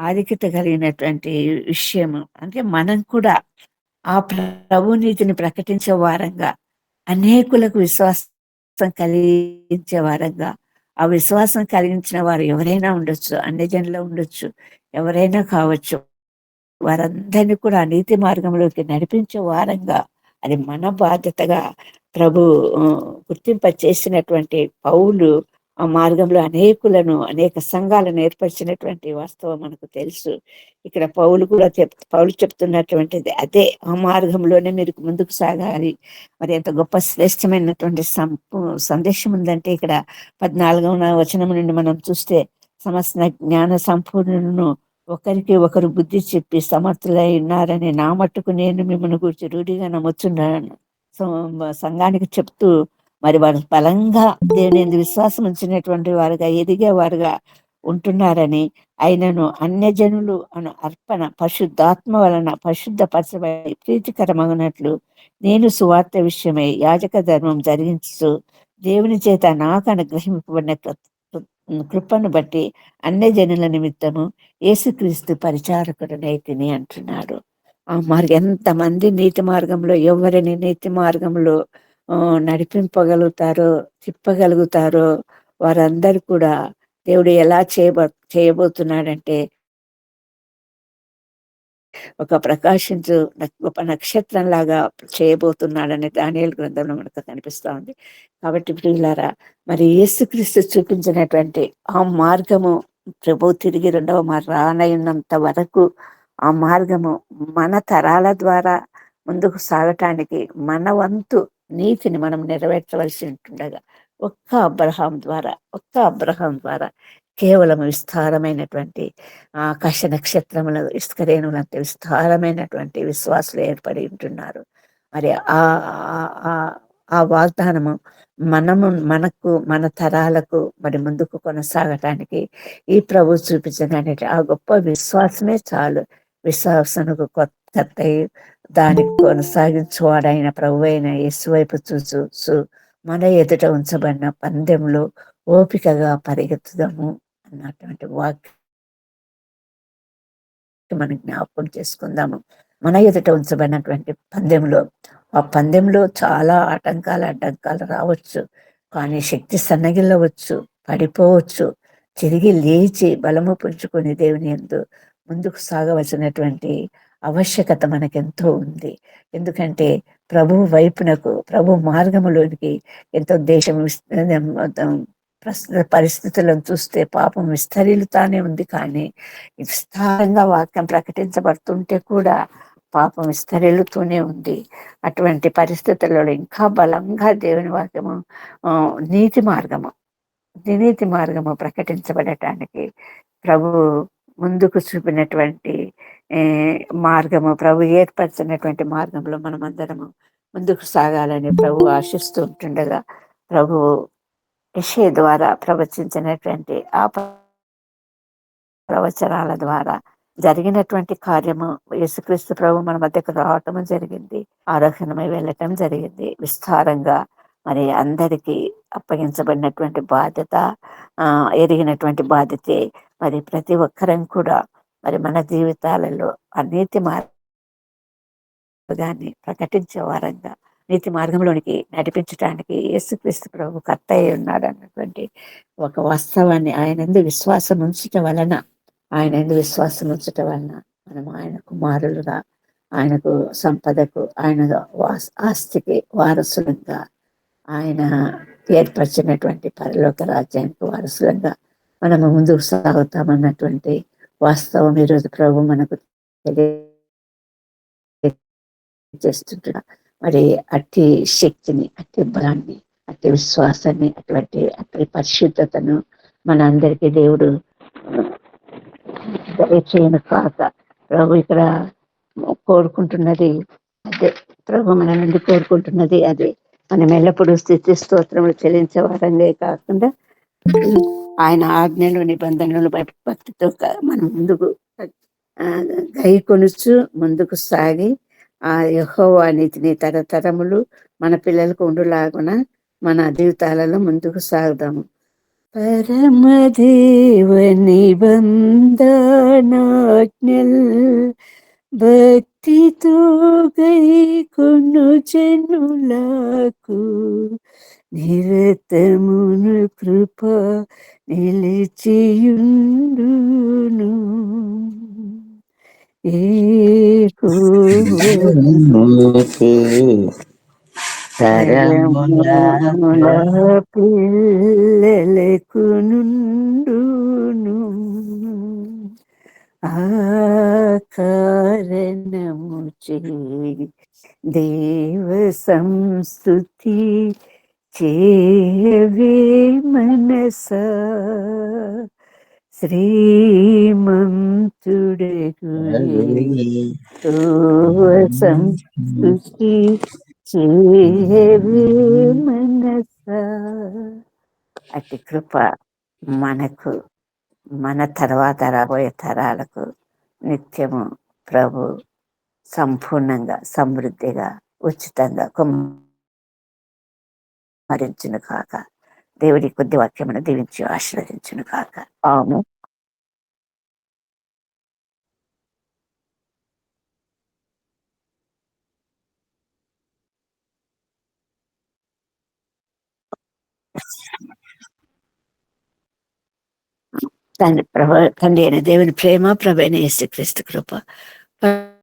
Speaker 1: ఆధిక్యత కలిగినటువంటి విషయము. అంటే మనం కూడా ఆ ప్రభు నీతిని ప్రకటించే వారంగా, అనేకులకు విశ్వాసం కలిగించే వారంగా, ఆ విశ్వాసం కలిగించిన వారు ఎవరైనా ఉండొచ్చు, అన్ని జనులు ఉండొచ్చు, ఎవరైనా కావచ్చు, వారందరినీ కూడా ఆ నీతి మార్గంలోకి నడిపించే వారంగా అది మన బాధ్యతగా ప్రభు గుర్తింప చేసినటువంటి పౌలు ఆ మార్గంలో అనేక సంఘాలను ఏర్పరిచినటువంటి వాస్తవం మనకు తెలుసు. ఇక్కడ పౌలు చెప్తున్నటువంటిది అదే. ఆ మార్గంలోనే మీరు ముందుకు సాగాలి. మరి ఎంత గొప్ప శ్రేష్టమైనటువంటి సందేశం ఉందంటే ఇక్కడ 14వ వచనం నుండి మనం చూస్తే, సమస్త జ్ఞాన సంపూర్ణులను ఒకరికి ఒకరు బుద్ధి చెప్పి సమర్థులై ఉన్నారని నా మట్టుకు నేను మిమ్మల్ని గురించి రూఢిగా నమ్ముతున్నాను సంఘానికి చెప్తూ, మరి వారు బలంగా దేవుని యందు విశ్వాసం ఉంచినటువంటి వారుగా ఎదిగేవారుగా ఉంటున్నారని, అయినను అన్యజనులు అను అర్పణ పరిశుద్ధాత్మ వలన పరిశుద్ధపరచబడి ప్రీతికరమగినట్లు నేను సువార్త విషయమై యాజక ధర్మం జరిగించు దేవుని చేత నాకు అనుగ్రహింపబడిన కృపను బట్టి అన్యజనుల నిమిత్తము యేసుక్రీస్తు పరిచారకుడనైతిని అంటున్నాడు. ఆ ఎంతమంది నీతి మార్గంలో, ఎవరిని నీతి మార్గంలో నడిపింపగలుగుతారో, తిప్పగలుగుతారో వారందరూ కూడా దేవుడు ఎలా చేయబోతున్నాడంటే, ఒక ప్రకాశించు గొప్ప నక్షత్రం లాగా చేయబోతున్నాడని దానియేలు గ్రంథంలో మనకు కనిపిస్తా ఉంది. కాబట్టి ప్రియులారా, మరి యేసుక్రీస్తు చూపించినటువంటి ఆ మార్గము ప్రభు తిరిగి రెండవ రానయ్యున్నంత వరకు ఆ మార్గము మన తరాల ద్వారా ముందుకు సాగటానికి మన వంతు నీతిని మనం నెరవేర్చవలసి ఉంటుండగా ఒక్క అబ్రహాం ద్వారా కేవలం విస్తారమైనటువంటి ఆకాశ నక్షత్రముల ఇసుక రేణులంటే విస్తారమైనటువంటి విశ్వాసులు ఏర్పడి ఉంటున్నారు. మరి ఆ వాగ్దానము మన తరాలకు మరి ముందుకు కొనసాగటానికి ఈ ప్రభు చూపించిన ఆ గొప్ప విశ్వాసమే చాలు. విశ్వాసనకు కొత్త దానికి కొనసాగించువాడైన ప్రభు అయిన యేసు వైపు చూచు మన ఎదుట ఉంచబడిన పందెంలో ఓపికగా పరిగెత్తుదాము అన్నటువంటి వాక్యం మనం జ్ఞాపకం చేసుకుందాము. మన ఎదుట ఉంచబడినటువంటి ఆ పందెంలో చాలా అడ్డంకాలు రావచ్చు. కానీ శక్తి సన్నగిల్లవచ్చు, పడిపోవచ్చు. తిరిగి లేచి బలము పుంజుకొని దేవుని యందు ముందుకు సాగవలసినటువంటి ఆవశ్యకత మనకెంతో ఉంది. ఎందుకంటే ప్రభు మార్గములోనికి ఎంతో దేశం ప్రస్తుత పరిస్థితులను చూస్తే పాపం విస్తరిల్లుతానే ఉంది. కానీ విస్తారంగా వాక్యం ప్రకటించబడుతుంటే కూడా పాపం విస్తరిల్లుతూనే ఉంది. అటువంటి పరిస్థితులలో ఇంకా బలంగా దేవుని వాక్యము నీతి మార్గము ప్రకటించబడటానికి ప్రభు ముందుకు చూపినటువంటి మార్గము, ప్రభు ఏర్పరిచినటువంటి మార్గంలో మనమందరము ముందుకు సాగాలని ప్రభు ఆశిస్తూ ఉంటుండగా, ప్రభు యెషయా ద్వారా ప్రవచించినటువంటి ఆ ప్రవచనాల ద్వారా జరిగినటువంటి కార్యము, యేసుక్రీస్తు ప్రభు మన మధ్యకు రావటం జరిగింది, ఆరోహణమై వెళ్ళటం జరిగింది. విస్తారంగా మరి అందరికీ అప్పగించబడినటువంటి బాధ్యత, ఎరిగినటువంటి బాధ్యతే. మరి ప్రతి ఒక్కరం కూడా మరి మన జీవితాలలో ఆ నీతి మార్గాన్ని ప్రకటించే వారంగా, నీతి మార్గంలోనికి నడిపించడానికి యేసుక్రీస్తు ప్రభు కర్త అయి ఉన్నాడు అన్నటువంటి ఒక వాస్తవాన్ని ఆయన యందు విశ్వాసం ఉంచటం వలన మనం ఆయన కుమారులుగా, ఆయనకు సంపదకు, ఆయన ఆస్తికి వారసులంగా, ఆయన ఏర్పరిచినటువంటి పరలోక రాజ్యానికి వారసులంగా మనము ముందుకు సాగుతామన్నటువంటి వాస్తవం ఈరోజు ప్రభు మనకు తెలియజేస్తుంటున్నా. మరి అట్టి శక్తిని, అట్టి బలాన్ని, అట్టి విశ్వాసాన్ని, అట్టి పరిశుద్ధతను మన అందరికీ దేవుడు దయచేయను కాక. ప్రభు ఇక్కడ కోరుకుంటున్నది అదే. ప్రభు మన నుండి కోరుకుంటున్నది అదే. మనం ఎల్లప్పుడూ స్తుతి స్తోత్రములు చెల్లించే వారంగా కాకుండా ఆయన ఆజ్ఞలు, నిబంధనలు భక్తితో మనం ముందుకు గైకొనుచు ముందుకు సాగి ఆ యెహోవా నీతిని తరతరములు మన పిల్లలకు ఉండులాగున మన జీవితాలలో ముందుకు సాగుదాము. పరమదేవ నిబంధనాజ్ఞల్ భక్తితో గైకొను జనులకు నిరతమును కృప నిలిచియుండును.
Speaker 2: తరముల
Speaker 1: తరముల పిల్లలకు నుండును ఆ కారణము చే దేవ సంస్తుతి చేయవే మనస శ్రీమంతుడగు సంస్తుతి చేయవే మనస. అతి కృప మనకు, మన తర్వాత రాబోయే తరాలకు నిత్యము ప్రభు సంపూర్ణంగా, సమృద్ధిగా, ఉచితంగా కుమ్మరించును కాక. దేవుడి కొద్ది వాక్యమును దీవించి ఆశీర్వదించును కాక. ఆమె తండ్రి అయిన దేవుని ప్రేమ, ప్రభు అయిన యేసుక్రీస్తు కృప